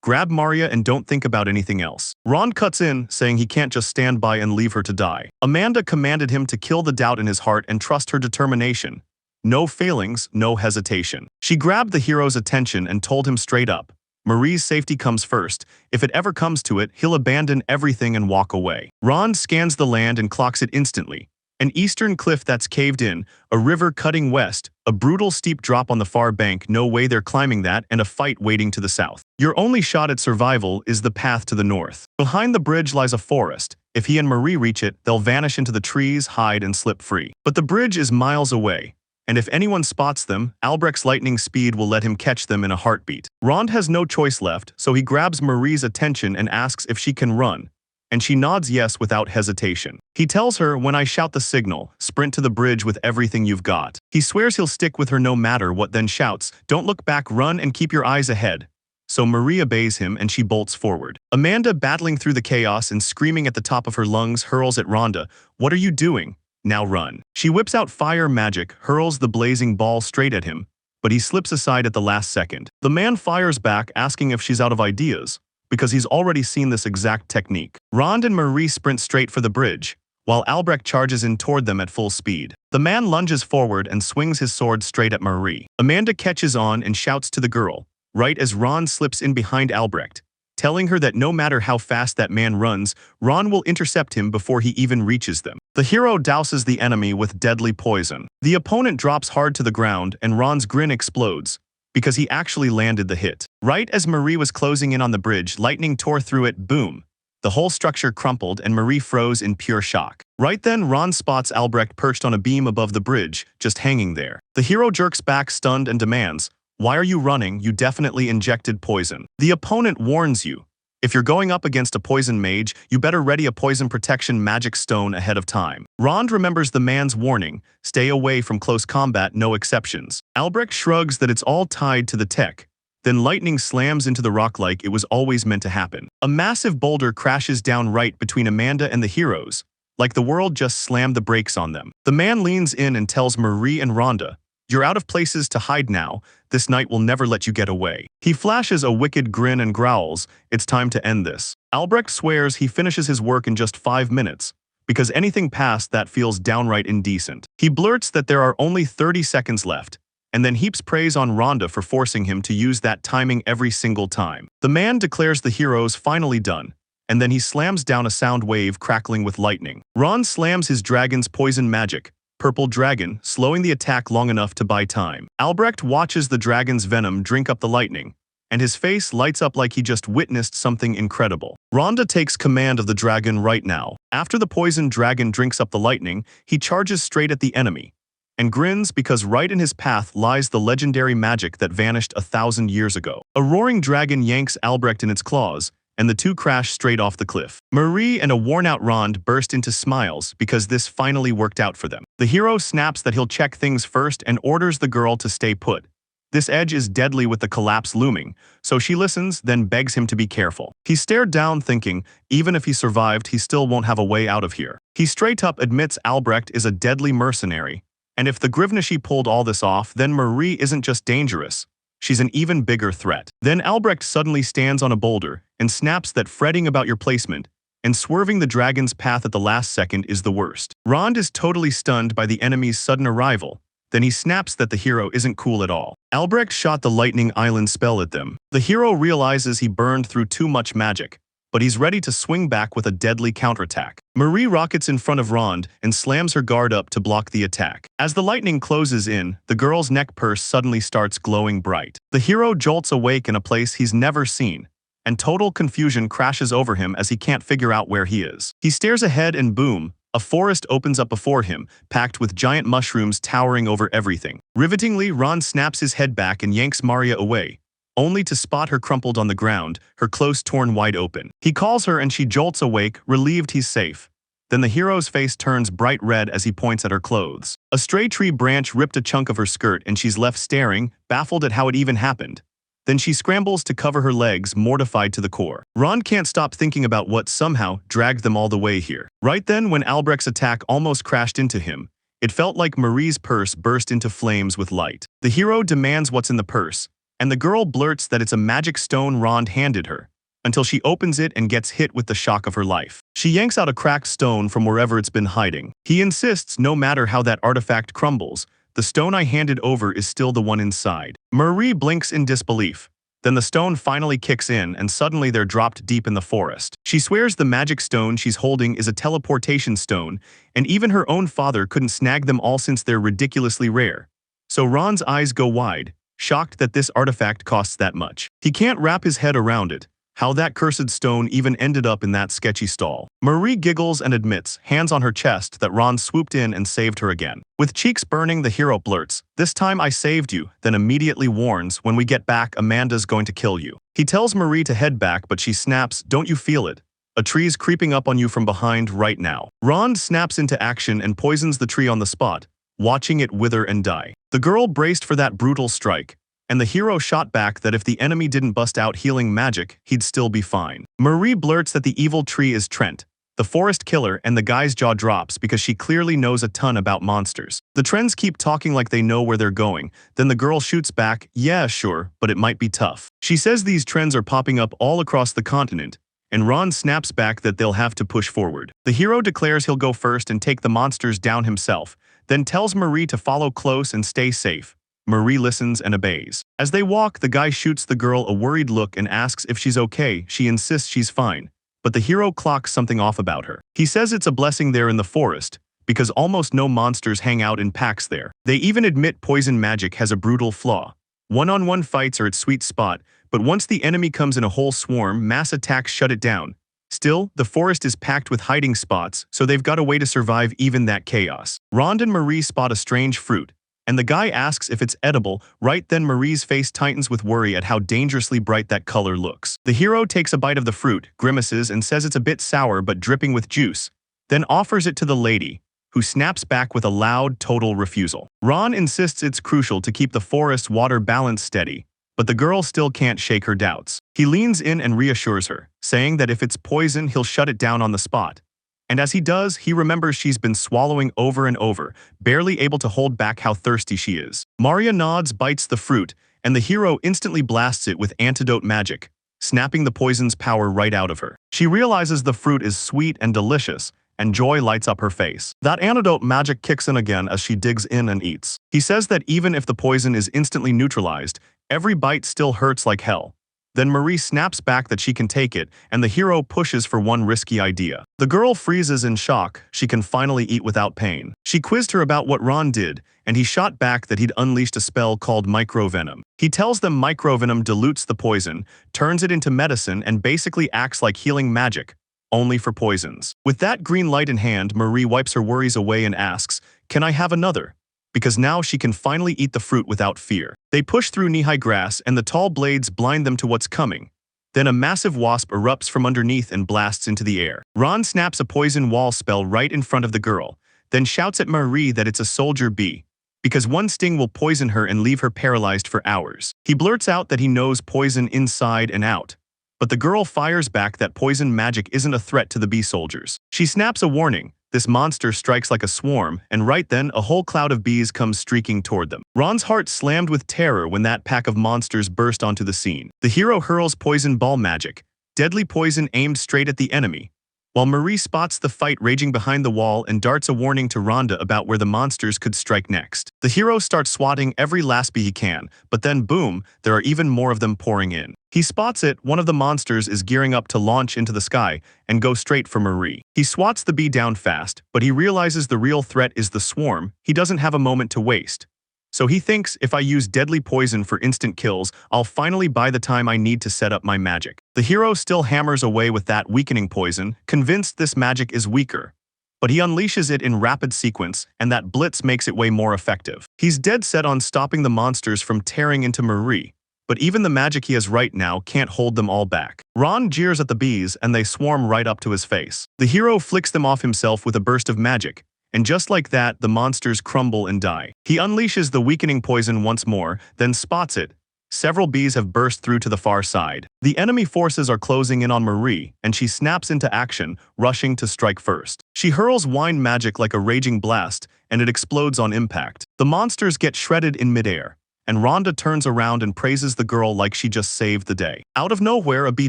grab Maria and don't think about anything else. Ron cuts in, saying he can't just stand by and leave her to die. Amanda commanded him to kill the doubt in his heart and trust her determination. No failings, no hesitation. She grabbed the hero's attention and told him straight up, Marie's safety comes first. If it ever comes to it, he'll abandon everything and walk away. Ron scans the land and clocks it instantly. An eastern cliff that's caved in, a river cutting west, a brutal steep drop on the far bank, no way they're climbing that, and a fight waiting to the south. Your only shot at survival is the path to the north. Behind the bridge lies a forest. If he and Marie reach it, they'll vanish into the trees, hide, and slip free. But the bridge is miles away, and if anyone spots them, Albrecht's lightning speed will let him catch them in a heartbeat. Rond has no choice left, so he grabs Marie's attention and asks if she can run, and she nods yes without hesitation. He tells her, "When I shout the signal, sprint to the bridge with everything you've got." He swears he'll stick with her no matter what, then shouts, "Don't look back, run and keep your eyes ahead." So Marie obeys him and she bolts forward. Amanda, battling through the chaos and screaming at the top of her lungs, hurls at Rhonda, "What are you doing? Now run." She whips out fire magic, hurls the blazing ball straight at him, but he slips aside at the last second. The man fires back, asking if she's out of ideas, because he's already seen this exact technique. Rond and Marie sprint straight for the bridge, while Albrecht charges in toward them at full speed. The man lunges forward and swings his sword straight at Marie. Amanda catches on and shouts to the girl, right as Ron slips in behind Albrecht, telling her that no matter how fast that man runs, Ron will intercept him before he even reaches them. The hero douses the enemy with deadly poison. The opponent drops hard to the ground and Ron's grin explodes, because he actually landed the hit. Right as Marie was closing in on the bridge, lightning tore through it, boom. The whole structure crumpled and Marie froze in pure shock. Right then, Ron spots Albrecht perched on a beam above the bridge, just hanging there. The hero jerks back stunned and demands, "Why are you running? You definitely injected poison." The opponent warns you, if you're going up against a poison mage, you better ready a poison protection magic stone ahead of time. Rond remembers the man's warning, stay away from close combat, no exceptions. Albrecht shrugs that it's all tied to the tech. Then lightning slams into the rock like it was always meant to happen. A massive boulder crashes down right between Amanda and the heroes, like the world just slammed the brakes on them. The man leans in and tells Marie and Rhonda, "You're out of places to hide now. This night will never let you get away." He flashes a wicked grin and growls, "It's time to end this." Albrecht swears he finishes his work in just 5 minutes, because anything past that feels downright indecent. He blurts that there are only 30 seconds left, and then heaps praise on Rhonda for forcing him to use that timing every single time. The man declares the hero's finally done, and then he slams down a sound wave crackling with lightning. Ron slams his dragon's poison magic, Purple Dragon, slowing the attack long enough to buy time. Albrecht watches the dragon's venom drink up the lightning, and his face lights up like he just witnessed something incredible. Rhonda takes command of the dragon right now. After the poison dragon drinks up the lightning, he charges straight at the enemy, and grins because right in his path lies the legendary magic that vanished 1,000 years ago. A roaring dragon yanks Albrecht in its claws, and the two crash straight off the cliff. Marie and a worn-out Rond burst into smiles because this finally worked out for them. The hero snaps that he'll check things first and orders the girl to stay put. This edge is deadly with the collapse looming, so she listens, then begs him to be careful. He stared down thinking, even if he survived, he still won't have a way out of here. He straight up admits Albrecht is a deadly mercenary, and if the Grivnishi pulled all this off, then Marie isn't just dangerous. She's an even bigger threat. Then Albrecht suddenly stands on a boulder and snaps that fretting about your placement and swerving the dragon's path at the last second is the worst. Rond is totally stunned by the enemy's sudden arrival. Then he snaps that the hero isn't cool at all. Albrecht shot the Lightning Island spell at them. The hero realizes he burned through too much magic, but he's ready to swing back with a deadly counterattack. Marie rockets in front of Rond and slams her guard up to block the attack. As the lightning closes in, the girl's neck purse suddenly starts glowing bright. The hero jolts awake in a place he's never seen, and total confusion crashes over him as he can't figure out where he is. He stares ahead and boom, a forest opens up before him, packed with giant mushrooms towering over everything. Rivetingly, Ron snaps his head back and yanks Maria away, only to spot her crumpled on the ground, her clothes torn wide open. He calls her and she jolts awake, relieved he's safe. Then the hero's face turns bright red as he points at her clothes. A stray tree branch ripped a chunk of her skirt and she's left staring, baffled at how it even happened. Then she scrambles to cover her legs, mortified to the core. Ron can't stop thinking about what somehow dragged them all the way here. Right then, when Albrecht's attack almost crashed into him, it felt like Marie's purse burst into flames with light. The hero demands what's in the purse, and the girl blurts that it's a magic stone Rond handed her, until she opens it and gets hit with the shock of her life. She yanks out a cracked stone from wherever it's been hiding. He insists no matter how that artifact crumbles, the stone I handed over is still the one inside. Marie blinks in disbelief. Then the stone finally kicks in and suddenly they're dropped deep in the forest. She swears the magic stone she's holding is a teleportation stone, and even her own father couldn't snag them all since they're ridiculously rare. So Ron's eyes go wide, shocked that this artifact costs that much. He can't wrap his head around it, how that cursed stone even ended up in that sketchy stall. Marie giggles and admits, hands on her chest, that Ron swooped in and saved her again. With cheeks burning, the hero blurts, "This time I saved you," then immediately warns, "When we get back, Amanda's going to kill you." He tells Marie to head back, but she snaps, "Don't you feel it? A tree's creeping up on you from behind right now." Ron snaps into action and poisons the tree on the spot, watching it wither and die. The girl braced for that brutal strike, and the hero shot back that if the enemy didn't bust out healing magic, he'd still be fine. Marie blurts that the evil tree is Trent, the forest killer, and the guy's jaw drops because she clearly knows a ton about monsters. The trends keep talking like they know where they're going, then the girl shoots back, yeah, sure, but it might be tough. She says these trends are popping up all across the continent, and Ron snaps back that they'll have to push forward. The hero declares he'll go first and take the monsters down himself, then tells Marie to follow close and stay safe. Marie listens and obeys. As they walk, the guy shoots the girl a worried look and asks if she's okay. She insists she's fine, but the hero clocks something off about her. He says it's a blessing there in the forest, because almost no monsters hang out in packs there. They even admit poison magic has a brutal flaw. One-on-one fights are its sweet spot, but once the enemy comes in a whole swarm, mass attacks shut it down. Still, the forest is packed with hiding spots, so they've got a way to survive even that chaos. Rond and Marie spot a strange fruit, and the guy asks if it's edible. Right then Marie's face tightens with worry at how dangerously bright that color looks. The hero takes a bite of the fruit, grimaces, and says it's a bit sour but dripping with juice, then offers it to the lady, who snaps back with a loud, total refusal. Ron insists it's crucial to keep the forest's water balance steady, but the girl still can't shake her doubts. He leans in and reassures her, saying that if it's poison, he'll shut it down on the spot. And as he does, he remembers she's been swallowing over and over, barely able to hold back how thirsty she is. Maria nods, bites the fruit, and the hero instantly blasts it with antidote magic, snapping the poison's power right out of her. She realizes the fruit is sweet and delicious, and joy lights up her face. That antidote magic kicks in again as she digs in and eats. He says that even if the poison is instantly neutralized, every bite still hurts like hell. Then Marie snaps back that she can take it, and the hero pushes for one risky idea. The girl freezes in shock. She can finally eat without pain. She quizzed her about what Ron did, and he shot back that he'd unleashed a spell called microvenom. He tells them microvenom dilutes the poison, turns it into medicine, and basically acts like healing magic, only for poisons. With that green light in hand, Marie wipes her worries away and asks, "Can I have another?" Because now she can finally eat the fruit without fear. They push through knee-high grass and the tall blades blind them to what's coming. Then a massive wasp erupts from underneath and blasts into the air. Ron snaps a poison wall spell right in front of the girl, then shouts at Marie that it's a soldier bee, because one sting will poison her and leave her paralyzed for hours. He blurts out that he knows poison inside and out, but the girl fires back that poison magic isn't a threat to the bee soldiers. She snaps a warning. This monster strikes like a swarm, and right then, a whole cloud of bees comes streaking toward them. Ron's heart slammed with terror when that pack of monsters burst onto the scene. The hero hurls poison ball magic, deadly poison aimed straight at the enemy, while Marie spots the fight raging behind the wall and darts a warning to Rhonda about where the monsters could strike next. The hero starts swatting every last bee he can, but then boom, there are even more of them pouring in. He spots it. One of the monsters is gearing up to launch into the sky and go straight for Marie. He swats the bee down fast, but he realizes the real threat is the swarm. He doesn't have a moment to waste. So he thinks, if I use deadly poison for instant kills, I'll finally buy the time I need to set up my magic. The hero still hammers away with that weakening poison, convinced this magic is weaker. But he unleashes it in rapid sequence, and that blitz makes it way more effective. He's dead set on stopping the monsters from tearing into Marie, but even the magic he has right now can't hold them all back. Ron jeers at the bees, and they swarm right up to his face. The hero flicks them off himself with a burst of magic, and just like that, the monsters crumble and die. He unleashes the weakening poison once more, then spots it. Several bees have burst through to the far side. The enemy forces are closing in on Marie, and she snaps into action, rushing to strike first. She hurls wine magic like a raging blast, and it explodes on impact. The monsters get shredded in midair, and Rhonda turns around and praises the girl like she just saved the day. Out of nowhere, a bee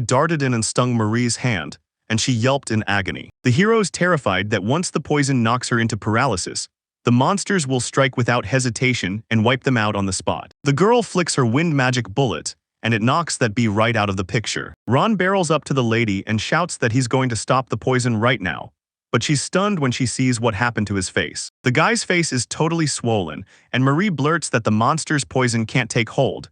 darted in and stung Marie's hand, and she yelped in agony. The hero's terrified that once the poison knocks her into paralysis, the monsters will strike without hesitation and wipe them out on the spot. The girl flicks her wind magic bullet, and it knocks that bee right out of the picture. Ron barrels up to the lady and shouts that he's going to stop the poison right now, but she's stunned when she sees what happened to his face. The guy's face is totally swollen, and Marie blurts that the monster's poison can't take hold,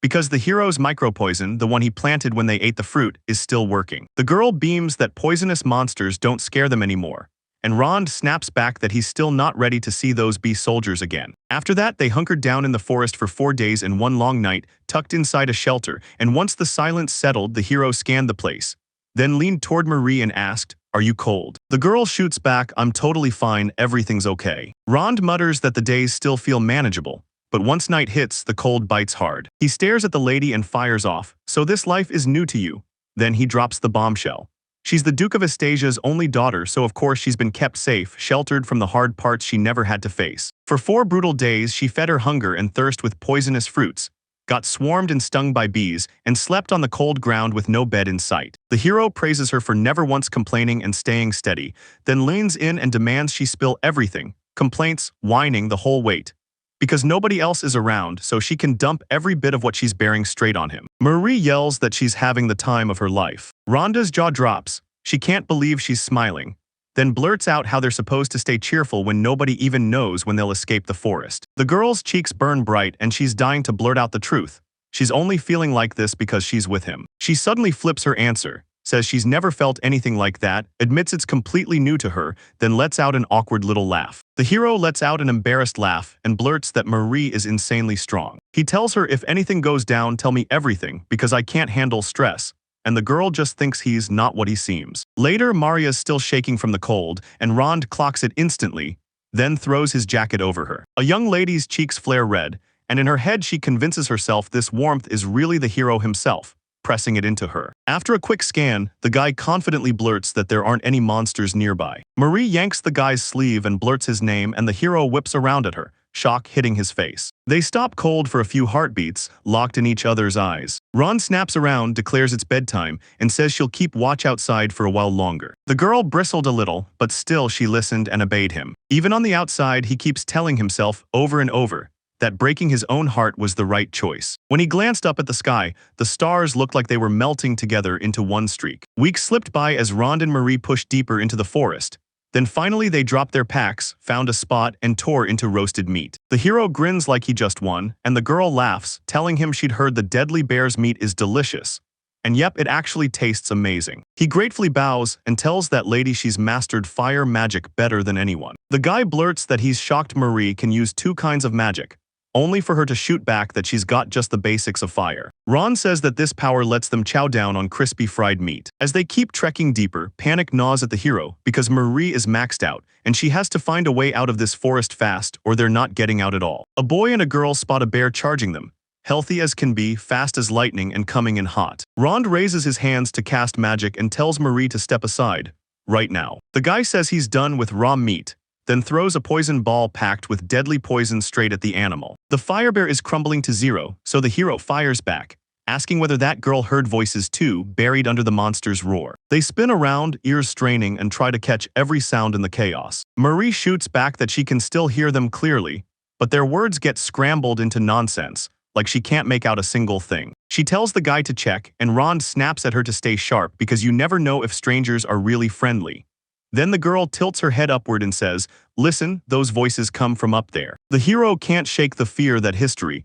because the hero's micropoison, the one he planted when they ate the fruit, is still working. The girl beams that poisonous monsters don't scare them anymore, and Rond snaps back that he's still not ready to see those bee soldiers again. After that, they hunkered down in the forest for 4 days and one long night, tucked inside a shelter, and once the silence settled, the hero scanned the place, then leaned toward Marie and asked, "Are you cold?" The girl shoots back, "I'm totally fine, everything's okay." Rond mutters that the days still feel manageable, but once night hits, the cold bites hard. He stares at the lady and fires off, "So this life is new to you?" Then he drops the bombshell. She's the Duke of Astasia's only daughter, so of course she's been kept safe, sheltered from the hard parts she never had to face. For 4 brutal days, she fed her hunger and thirst with poisonous fruits, got swarmed and stung by bees, and slept on the cold ground with no bed in sight. The hero praises her for never once complaining and staying steady, then leans in and demands she spill everything, complaints, whining the whole weight, because nobody else is around, so she can dump every bit of what she's bearing straight on him. Marie yells that she's having the time of her life. Rhonda's jaw drops. She can't believe she's smiling, then blurts out how they're supposed to stay cheerful when nobody even knows when they'll escape the forest. The girl's cheeks burn bright and she's dying to blurt out the truth. She's only feeling like this because she's with him. She suddenly flips her answer, says she's never felt anything like that, admits it's completely new to her, then lets out an awkward little laugh. The hero lets out an embarrassed laugh and blurts that Marie is insanely strong. He tells her, if anything goes down, tell me everything, because I can't handle stress. And the girl just thinks he's not what he seems. Later, Maria's still shaking from the cold, and Rond clocks it instantly, then throws his jacket over her. A young lady's cheeks flare red, and in her head she convinces herself this warmth is really the hero himself, pressing it into her. After a quick scan, the guy confidently blurts that there aren't any monsters nearby. Marie yanks the guy's sleeve and blurts his name, and the hero whips around at her, shock hitting his face. They stop cold for a few heartbeats, locked in each other's eyes. Ron snaps around, declares it's bedtime, and says she'll keep watch outside for a while longer. The girl bristled a little, but still she listened and obeyed him. Even on the outside, he keeps telling himself over and over that breaking his own heart was the right choice. When he glanced up at the sky, the stars looked like they were melting together into one streak. Weeks slipped by as Rond and Marie pushed deeper into the forest. Then finally they dropped their packs, found a spot, and tore into roasted meat. The hero grins like he just won, and the girl laughs, telling him she'd heard the deadly bear's meat is delicious. And yep, it actually tastes amazing. He gratefully bows and tells that lady she's mastered fire magic better than anyone. The guy blurts that he's shocked Marie can use 2 kinds of magic, only for her to shoot back that she's got just the basics of fire. Ron says that this power lets them chow down on crispy fried meat. As they keep trekking deeper, panic gnaws at the hero because Marie is maxed out, and she has to find a way out of this forest fast or they're not getting out at all. A boy and a girl spot a bear charging them, healthy as can be, fast as lightning, and coming in hot. Rond raises his hands to cast magic and tells Marie to step aside, right now. The guy says he's done with raw meat, then throws a poison ball packed with deadly poison straight at the animal. The fire bear is crumbling to zero, so the hero fires back, asking whether that girl heard voices too, buried under the monster's roar. They spin around, ears straining, and try to catch every sound in the chaos. Marie shoots back that she can still hear them clearly, but their words get scrambled into nonsense, like she can't make out a single thing. She tells the guy to check, and Rond snaps at her to stay sharp because you never know if strangers are really friendly. Then the girl tilts her head upward and says, "Listen, those voices come from up there." The hero can't shake the fear that history's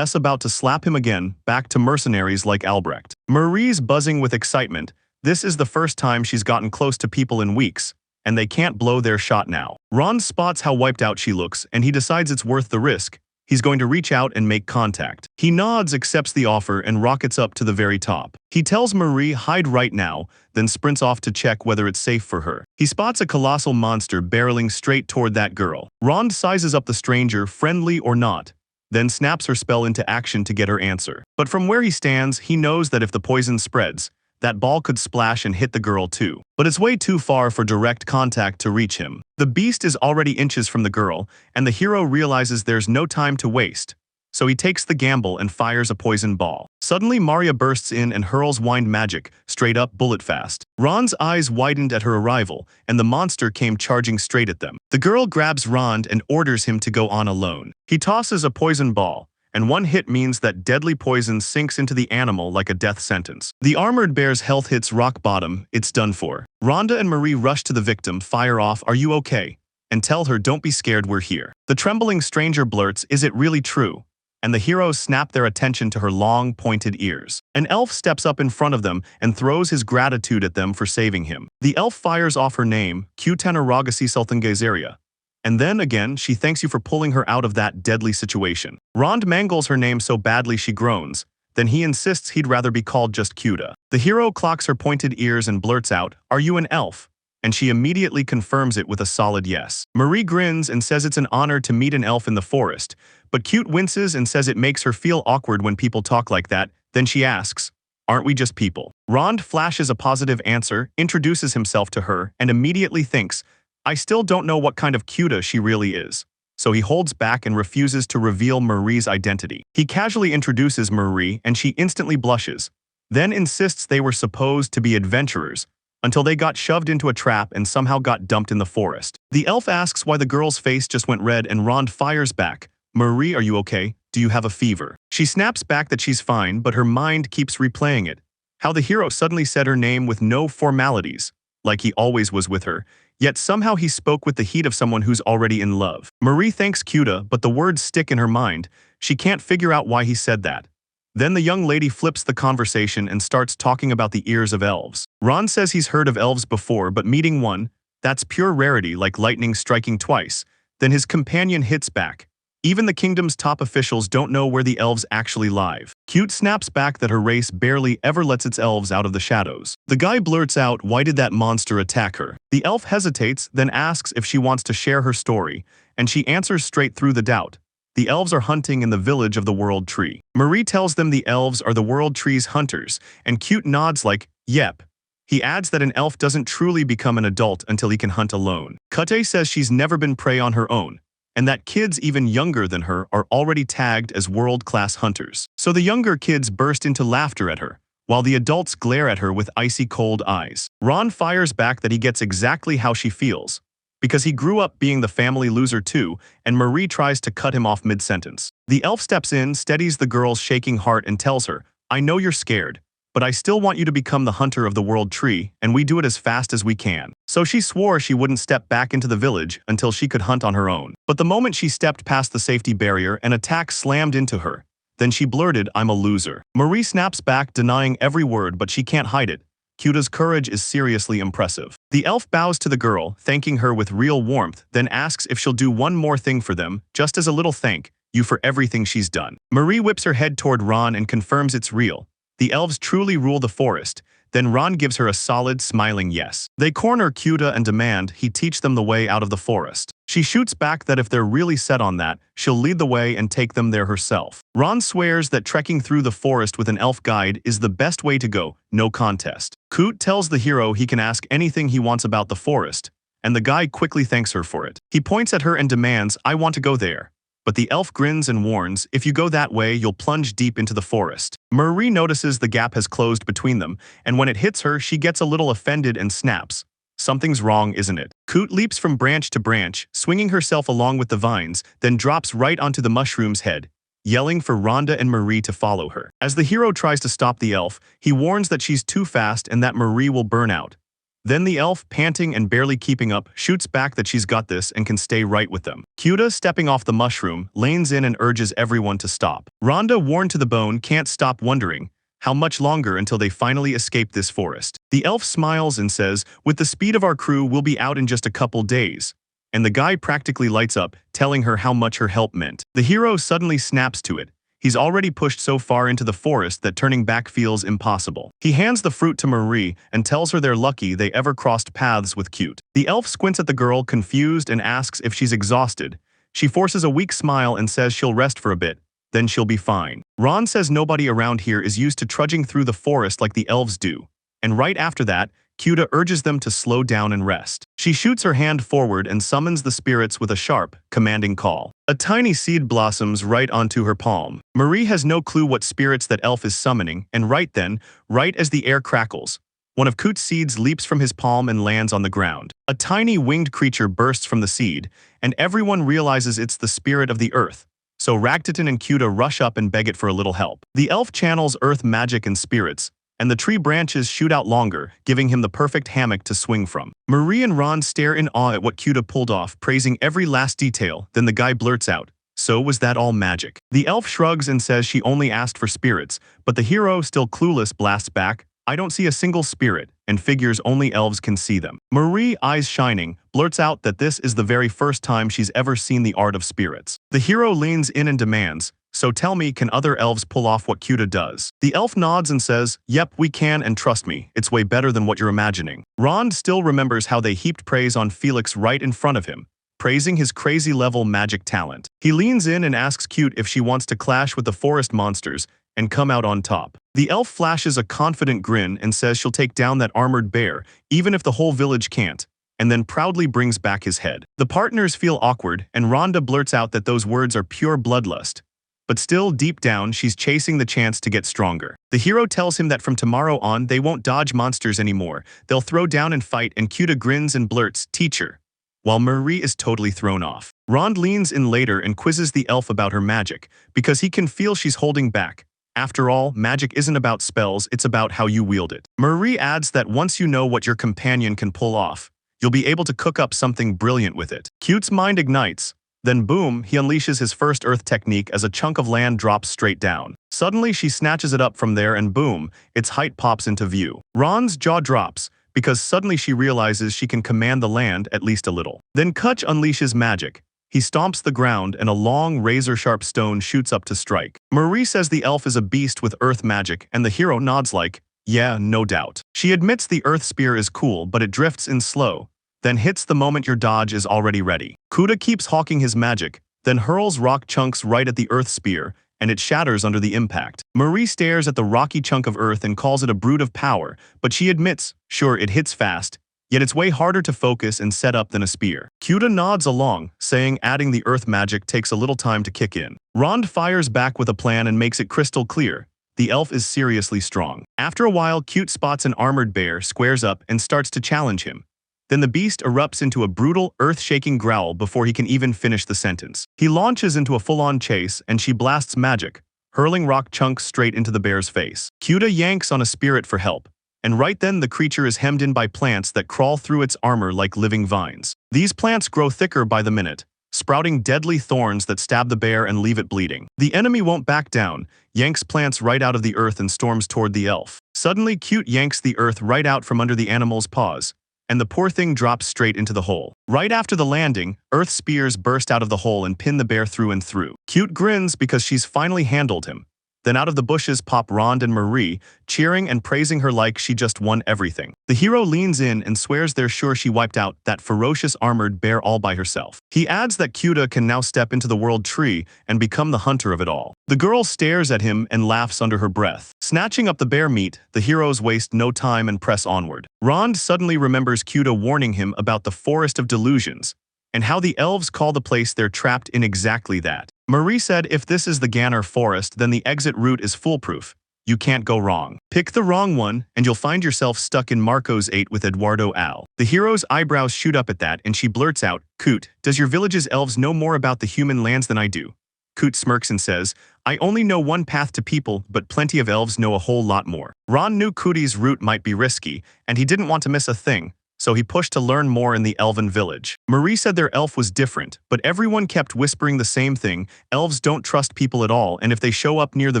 about to slap him again, back to mercenaries like Albrecht. Marie's buzzing with excitement. This is the first time she's gotten close to people in weeks, and they can't blow their shot now. Ron spots how wiped out she looks, and he decides it's worth the risk. He's going to reach out and make contact. He nods, accepts the offer, and rockets up to the very top. He tells Marie hide right now, then sprints off to check whether it's safe for her. He spots a colossal monster barreling straight toward that girl. Rond sizes up the stranger, friendly or not, then snaps her spell into action to get her answer. But from where he stands, he knows that if the poison spreads, that ball could splash and hit the girl too. But it's way too far for direct contact to reach him. The beast is already inches from the girl, and the hero realizes there's no time to waste. So he takes the gamble and fires a poison ball. Suddenly, Maria bursts in and hurls wind magic, straight up bullet fast. Ron's eyes widened at her arrival, and the monster came charging straight at them. The girl grabs Rond and orders him to go on alone. He tosses a poison ball, and one hit means that deadly poison sinks into the animal like a death sentence. The armored bear's health hits rock bottom, it's done for. Rhonda and Marie rush to the victim, fire off, "Are you okay?" and tell her, "Don't be scared, we're here." The trembling stranger blurts, "Is it really true?" And the heroes snap their attention to her long, pointed ears. An elf steps up in front of them and throws his gratitude at them for saving him. The elf fires off her name, Kutanaragasi Sultangazaria. And then again, she thanks you for pulling her out of that deadly situation. Rond mangles her name so badly she groans. Then he insists he'd rather be called just Kuta. The hero clocks her pointed ears and blurts out, "Are you an elf?" And she immediately confirms it with a solid yes. Marie grins and says it's an honor to meet an elf in the forest, but Cute winces and says it makes her feel awkward when people talk like that. Then she asks, Aren't we just people? Rond flashes a positive answer, introduces himself to her, and immediately thinks, I still don't know what kind of cuta she really is. So he holds back and refuses to reveal Marie's identity. He casually introduces Marie and she instantly blushes, then insists they were supposed to be adventurers, until they got shoved into a trap and somehow got dumped in the forest. The elf asks why the girl's face just went red and Rond fires back, Marie, are you okay? Do you have a fever? She snaps back that she's fine, but her mind keeps replaying it. How the hero suddenly said her name with no formalities, like he always was with her, yet somehow he spoke with the heat of someone who's already in love. Marie thanks Cuta, but the words stick in her mind. She can't figure out why he said that. Then the young lady flips the conversation and starts talking about the ears of elves. Ron says he's heard of elves before, but meeting one, that's pure rarity, like lightning striking twice. Then his companion hits back. Even the kingdom's top officials don't know where the elves actually live. Cute snaps back that her race barely ever lets its elves out of the shadows. The guy blurts out, why did that monster attack her? The elf hesitates, then asks if she wants to share her story, and she answers straight through the doubt. The elves are hunting in the village of the World Tree. Marie tells them the elves are the World Tree's hunters, and Cute nods like, yep. He adds that an elf doesn't truly become an adult until he can hunt alone. Kute says she's never been prey on her own, and that kids even younger than her are already tagged as world-class hunters. So the younger kids burst into laughter at her, while the adults glare at her with icy cold eyes. Ron fires back that he gets exactly how she feels, because he grew up being the family loser too, and Marie tries to cut him off mid-sentence. The elf steps in, steadies the girl's shaking heart and tells her, I know you're scared, but I still want you to become the hunter of the World Tree, and we do it as fast as we can. So she swore she wouldn't step back into the village until she could hunt on her own. But the moment she stepped past the safety barrier, an attack slammed into her. Then she blurted, I'm a loser. Marie snaps back, denying every word, but she can't hide it. Cuta's courage is seriously impressive. The elf bows to the girl, thanking her with real warmth, then asks if she'll do one more thing for them, just as a little thank you for everything she's done. Marie whips her head toward Ron and confirms it's real. The elves truly rule the forest. Then Ron gives her a solid, smiling yes. They corner Cuta and demand he teach them the way out of the forest. She shoots back that if they're really set on that, she'll lead the way and take them there herself. Ron swears that trekking through the forest with an elf guide is the best way to go, no contest. Coot tells the hero he can ask anything he wants about the forest, and the guide quickly thanks her for it. He points at her and demands, I want to go there. But the elf grins and warns, if you go that way, you'll plunge deep into the forest. Marie notices the gap has closed between them, and when it hits her, she gets a little offended and snaps. Something's wrong, isn't it? Coot leaps from branch to branch, swinging herself along with the vines, then drops right onto the mushroom's head, yelling for Rhonda and Marie to follow her. As the hero tries to stop the elf, he warns that she's too fast and that Marie will burn out. Then the elf, panting and barely keeping up, shoots back that she's got this and can stay right with them. Cuta, stepping off the mushroom, lanes in and urges everyone to stop. Rhonda, worn to the bone, can't stop wondering how much longer until they finally escape this forest. The elf smiles and says, with the speed of our crew, we'll be out in just a couple days. And the guy practically lights up, telling her how much her help meant. The hero suddenly snaps to it. He's already pushed so far into the forest that turning back feels impossible. He hands the fruit to Marie and tells her they're lucky they ever crossed paths with Cute. The elf squints at the girl, confused, and asks if she's exhausted. She forces a weak smile and says she'll rest for a bit, then she'll be fine. Ron says nobody around here is used to trudging through the forest like the elves do. And right after that, Cuta urges them to slow down and rest. She shoots her hand forward and summons the spirits with a sharp, commanding call. A tiny seed blossoms right onto her palm. Marie has no clue what spirits that elf is summoning, and right then, right as the air crackles, one of Coot's seeds leaps from his palm and lands on the ground. A tiny winged creature bursts from the seed, and everyone realizes it's the spirit of the earth. So Ragtitan and Cuta rush up and beg it for a little help. The elf channels earth magic and spirits, and the tree branches shoot out longer, giving him the perfect hammock to swing from. Marie and Ron stare in awe at what Cuta pulled off, praising every last detail. Then the guy blurts out, so was that all magic? The elf shrugs and says she only asked for spirits, but the hero, still clueless, blasts back, I don't see a single spirit, and figures only elves can see them. Marie, eyes shining, blurts out that this is the very first time she's ever seen the art of spirits. The hero leans in and demands, so tell me, can other elves pull off what Cuta does? The elf nods and says, yep, we can, and trust me, it's way better than what you're imagining. Rond still remembers how they heaped praise on Felix right in front of him, praising his crazy level magic talent. He leans in and asks Cute if she wants to clash with the forest monsters, and come out on top. The elf flashes a confident grin and says she'll take down that armored bear, even if the whole village can't, and then proudly brings back his head. The partners feel awkward, and Rhonda blurts out that those words are pure bloodlust. But still, deep down, she's chasing the chance to get stronger. The hero tells him that from tomorrow on, they won't dodge monsters anymore. They'll throw down and fight, and Cuda grins and blurts, "Teacher," while Marie is totally thrown off. Rond leans in later and quizzes the elf about her magic, because he can feel she's holding back. After all, magic isn't about spells, it's about how you wield it. Marie adds that once you know what your companion can pull off, you'll be able to cook up something brilliant with it. Cute's mind ignites. Then boom, he unleashes his first earth technique as a chunk of land drops straight down. Suddenly she snatches it up from there and boom, its height pops into view. Ron's jaw drops, because suddenly she realizes she can command the land at least a little. Then Kutch unleashes magic. He stomps the ground and a long razor-sharp stone shoots up to strike. Marie says the elf is a beast with earth magic and the hero nods like, yeah, no doubt. She admits the earth spear is cool but it drifts in slow, then hits the moment your dodge is already ready. Kuda keeps hawking his magic, then hurls rock chunks right at the earth spear and it shatters under the impact. Marie stares at the rocky chunk of earth and calls it a brute of power, but she admits, sure, it hits fast, yet it's way harder to focus and set up than a spear. Cuda nods along, saying adding the earth magic takes a little time to kick in. Rond fires back with a plan and makes it crystal clear. The elf is seriously strong. After a while, Cute spots an armored bear, squares up, and starts to challenge him. Then the beast erupts into a brutal, earth-shaking growl before he can even finish the sentence. He launches into a full-on chase, and she blasts magic, hurling rock chunks straight into the bear's face. Cuda yanks on a spirit for help. And right then the creature is hemmed in by plants that crawl through its armor like living vines. These plants grow thicker by the minute, sprouting deadly thorns that stab the bear and leave it bleeding. The enemy won't back down, yanks plants right out of the earth and storms toward the elf. Suddenly Cute yanks the earth right out from under the animal's paws, and the poor thing drops straight into the hole. Right after the landing, earth spears burst out of the hole and pin the bear through and through. Cute grins because she's finally handled him. Then out of the bushes pop Rond and Marie, cheering and praising her like she just won everything. The hero leans in and swears they're sure she wiped out that ferocious armored bear all by herself. He adds that Cuda can now step into the world tree and become the hunter of it all. The girl stares at him and laughs under her breath. Snatching up the bear meat, the heroes waste no time and press onward. Rond suddenly remembers Cuda warning him about the Forest of Delusions, and how the elves call the place they're trapped in exactly that. Marie said if this is the Ganner Forest, then the exit route is foolproof. You can't go wrong. Pick the wrong one, and you'll find yourself stuck in Marco's 8 with Eduardo Al. The hero's eyebrows shoot up at that, and she blurts out, Coot, does your village's elves know more about the human lands than I do? Coot smirks and says, I only know one path to people, but plenty of elves know a whole lot more. Ron knew Cooty's route might be risky, and he didn't want to miss a thing, so he pushed to learn more in the elven village. Marie said their elf was different, but everyone kept whispering the same thing, elves don't trust people at all, and if they show up near the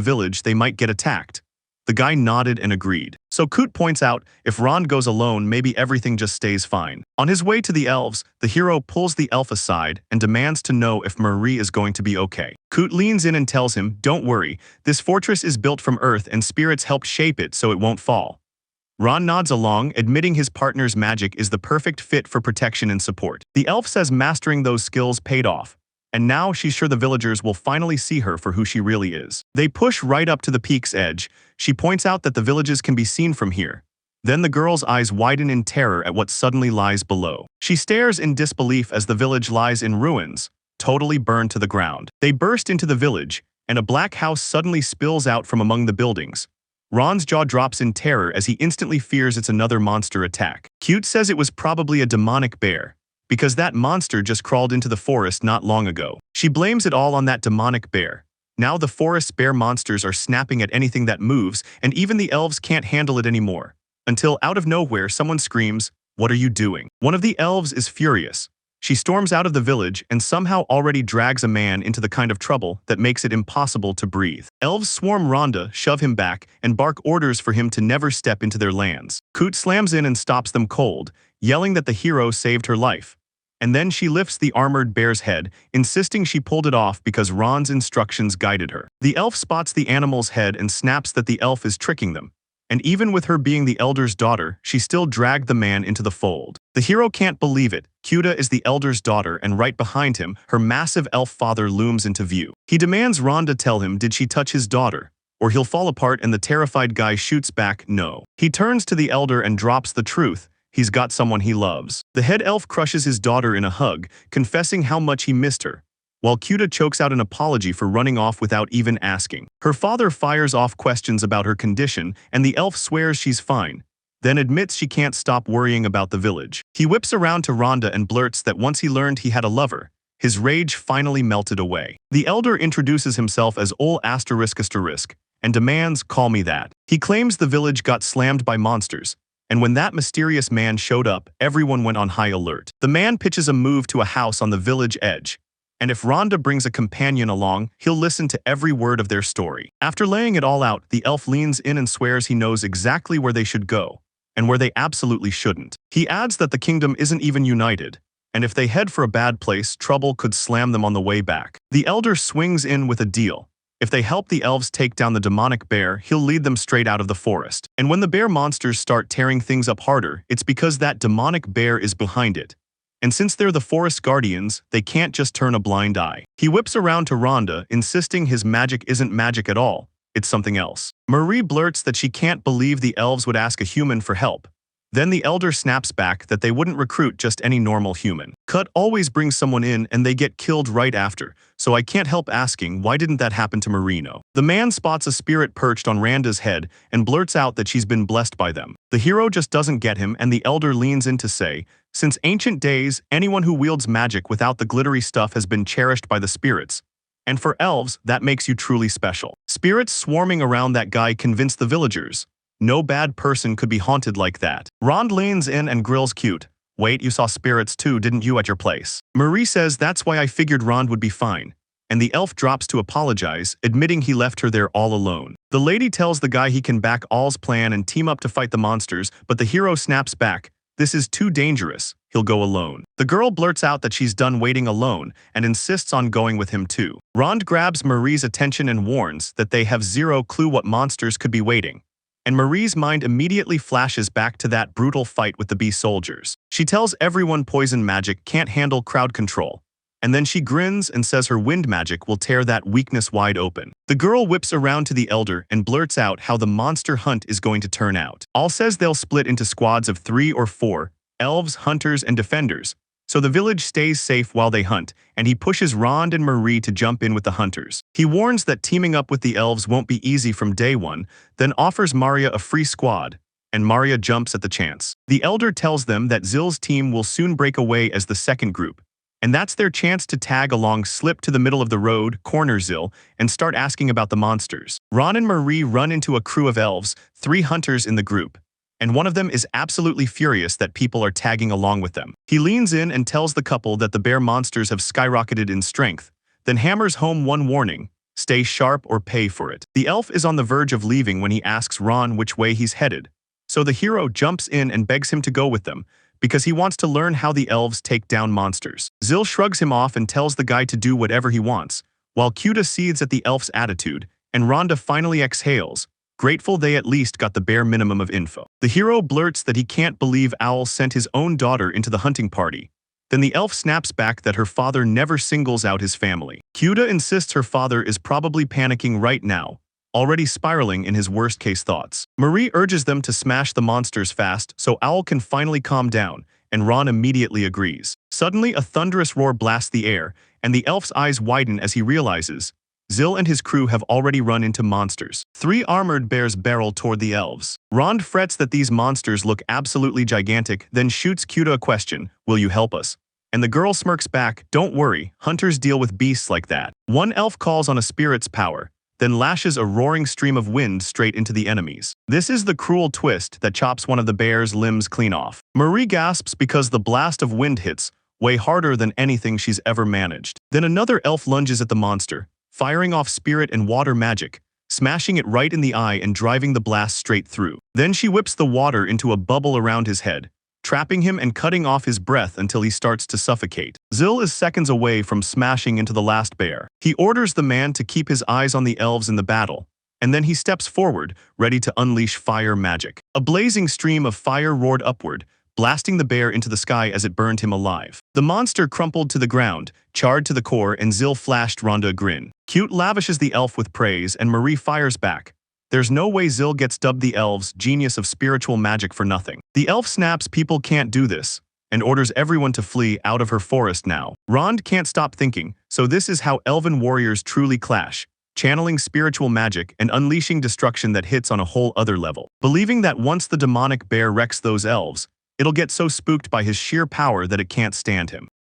village, they might get attacked. The guy nodded and agreed. So Coot points out, if Rond goes alone, maybe everything just stays fine. On his way to the elves, the hero pulls the elf aside and demands to know if Marie is going to be okay. Coot leans in and tells him, don't worry, this fortress is built from earth and spirits helped shape it so it won't fall. Ron nods along, admitting his partner's magic is the perfect fit for protection and support. The elf says mastering those skills paid off, and now she's sure the villagers will finally see her for who she really is. They push right up to the peak's edge. She points out that the villages can be seen from here. Then the girl's eyes widen in terror at what suddenly lies below. She stares in disbelief as the village lies in ruins, totally burned to the ground. They burst into the village, and a black house suddenly spills out from among the buildings. Ron's jaw drops in terror as he instantly fears it's another monster attack. Cute says it was probably a demonic bear, because that monster just crawled into the forest not long ago. She blames it all on that demonic bear. Now the forest's bear monsters are snapping at anything that moves, and even the elves can't handle it anymore. Until out of nowhere someone screams, "What are you doing?" One of the elves is furious. She storms out of the village and somehow already drags a man into the kind of trouble that makes it impossible to breathe. Elves swarm Rhonda, shove him back, and bark orders for him to never step into their lands. Coot slams in and stops them cold, yelling that the hero saved her life. And then she lifts the armored bear's head, insisting she pulled it off because Ron's instructions guided her. The elf spots the animal's head and snaps that the elf is tricking them. And even with her being the elder's daughter, she still dragged the man into the fold. The hero can't believe it. Cuda is the elder's daughter, and right behind him, her massive elf father looms into view. He demands Rhonda tell him did she touch his daughter, or he'll fall apart, and the terrified guy shoots back, no. He turns to the elder and drops the truth. He's got someone he loves. The head elf crushes his daughter in a hug, confessing how much he missed her, while Cuda chokes out an apology for running off without even asking. Her father fires off questions about her condition, and the elf swears she's fine, then admits she can't stop worrying about the village. He whips around to Rhonda and blurts that once he learned he had a lover, his rage finally melted away. The elder introduces himself as Ol asterisk and demands, "Call me that." He claims the village got slammed by monsters, and when that mysterious man showed up, everyone went on high alert. The man pitches a move to a house on the village edge, and if Rhonda brings a companion along, he'll listen to every word of their story. After laying it all out, the elf leans in and swears he knows exactly where they should go, and where they absolutely shouldn't. He adds that the kingdom isn't even united, and if they head for a bad place, trouble could slam them on the way back. The elder swings in with a deal. If they help the elves take down the demonic bear, he'll lead them straight out of the forest. And when the bear monsters start tearing things up harder, it's because that demonic bear is behind it. And since they're the forest guardians, they can't just turn a blind eye. He whips around to Rhonda, insisting his magic isn't magic at all, it's something else. Marie blurts that she can't believe the elves would ask a human for help. Then the elder snaps back that they wouldn't recruit just any normal human. Cut always brings someone in and they get killed right after, so I can't help asking, why didn't that happen to Marino? The man spots a spirit perched on Randa's head and blurts out that she's been blessed by them. The hero just doesn't get him, and the elder leans in to say, since ancient days, anyone who wields magic without the glittery stuff has been cherished by the spirits. And for elves, that makes you truly special. Spirits swarming around that guy convince the villagers. No bad person could be haunted like that. Rond leans in and grills Cute. Wait, you saw spirits too, didn't you, at your place? Marie says that's why I figured Rond would be fine. And the elf drops to apologize, admitting he left her there all alone. The lady tells the guy he can back All's plan and team up to fight the monsters, but the hero snaps back. This is too dangerous, he'll go alone. The girl blurts out that she's done waiting alone and insists on going with him too. Rond grabs Marie's attention and warns that they have zero clue what monsters could be waiting. And Marie's mind immediately flashes back to that brutal fight with the bee soldiers. She tells everyone poison magic can't handle crowd control, and then she grins and says her wind magic will tear that weakness wide open. The girl whips around to the elder and blurts out how the monster hunt is going to turn out. All says they'll split into squads of 3 or 4, elves, hunters, and defenders, so the village stays safe while they hunt, and he pushes Rond and Marie to jump in with the hunters. He warns that teaming up with the elves won't be easy from day one, then offers Maria a free squad, and Maria jumps at the chance. The elder tells them that Zill's team will soon break away as the second group, and that's their chance to tag along, slip to the middle of the road, corner Zill, and start asking about the monsters. Ron and Marie run into a crew of elves, 3 hunters in the group, and one of them is absolutely furious that people are tagging along with them. He leans in and tells the couple that the bear monsters have skyrocketed in strength, then hammers home one warning: stay sharp or pay for it. The elf is on the verge of leaving when he asks Ron which way he's headed, so the hero jumps in and begs him to go with them, because he wants to learn how the elves take down monsters. Zill shrugs him off and tells the guy to do whatever he wants, while Cuda seethes at the elf's attitude, and Rhonda finally exhales, grateful they at least got the bare minimum of info. The hero blurts that he can't believe Owl sent his own daughter into the hunting party. Then the elf snaps back that her father never singles out his family. Cuda insists her father is probably panicking right now, already spiraling in his worst-case thoughts. Marie urges them to smash the monsters fast so Owl can finally calm down, and Ron immediately agrees. Suddenly, a thunderous roar blasts the air, and the elf's eyes widen as he realizes Zill and his crew have already run into monsters. 3 armored bears barrel toward the elves. Rond frets that these monsters look absolutely gigantic, then shoots Cuda a question, "Will you help us?" And the girl smirks back, "Don't worry, hunters deal with beasts like that." One elf calls on a spirit's power, then lashes a roaring stream of wind straight into the enemies. This is the cruel twist that chops one of the bear's limbs clean off. Marie gasps because the blast of wind hits way harder than anything she's ever managed. Then another elf lunges at the monster, firing off spirit and water magic, smashing it right in the eye and driving the blast straight through. Then she whips the water into a bubble around his head, trapping him and cutting off his breath until he starts to suffocate. Zill is seconds away from smashing into the last bear. He orders the man to keep his eyes on the elves in the battle, and then he steps forward, ready to unleash fire magic. A blazing stream of fire roared upward, blasting the bear into the sky as it burned him alive. The monster crumpled to the ground, charred to the core, and Zill flashed Rhonda a grin. Cute lavishes the elf with praise, and Marie fires back. There's no way Zill gets dubbed the elf's genius of spiritual magic for nothing. The elf snaps people can't do this, and orders everyone to flee out of her forest now. Rond can't stop thinking, so this is how elven warriors truly clash, channeling spiritual magic and unleashing destruction that hits on a whole other level. Believing that once the demonic bear wrecks those elves, it'll get so spooked by his sheer power that it can't stand him.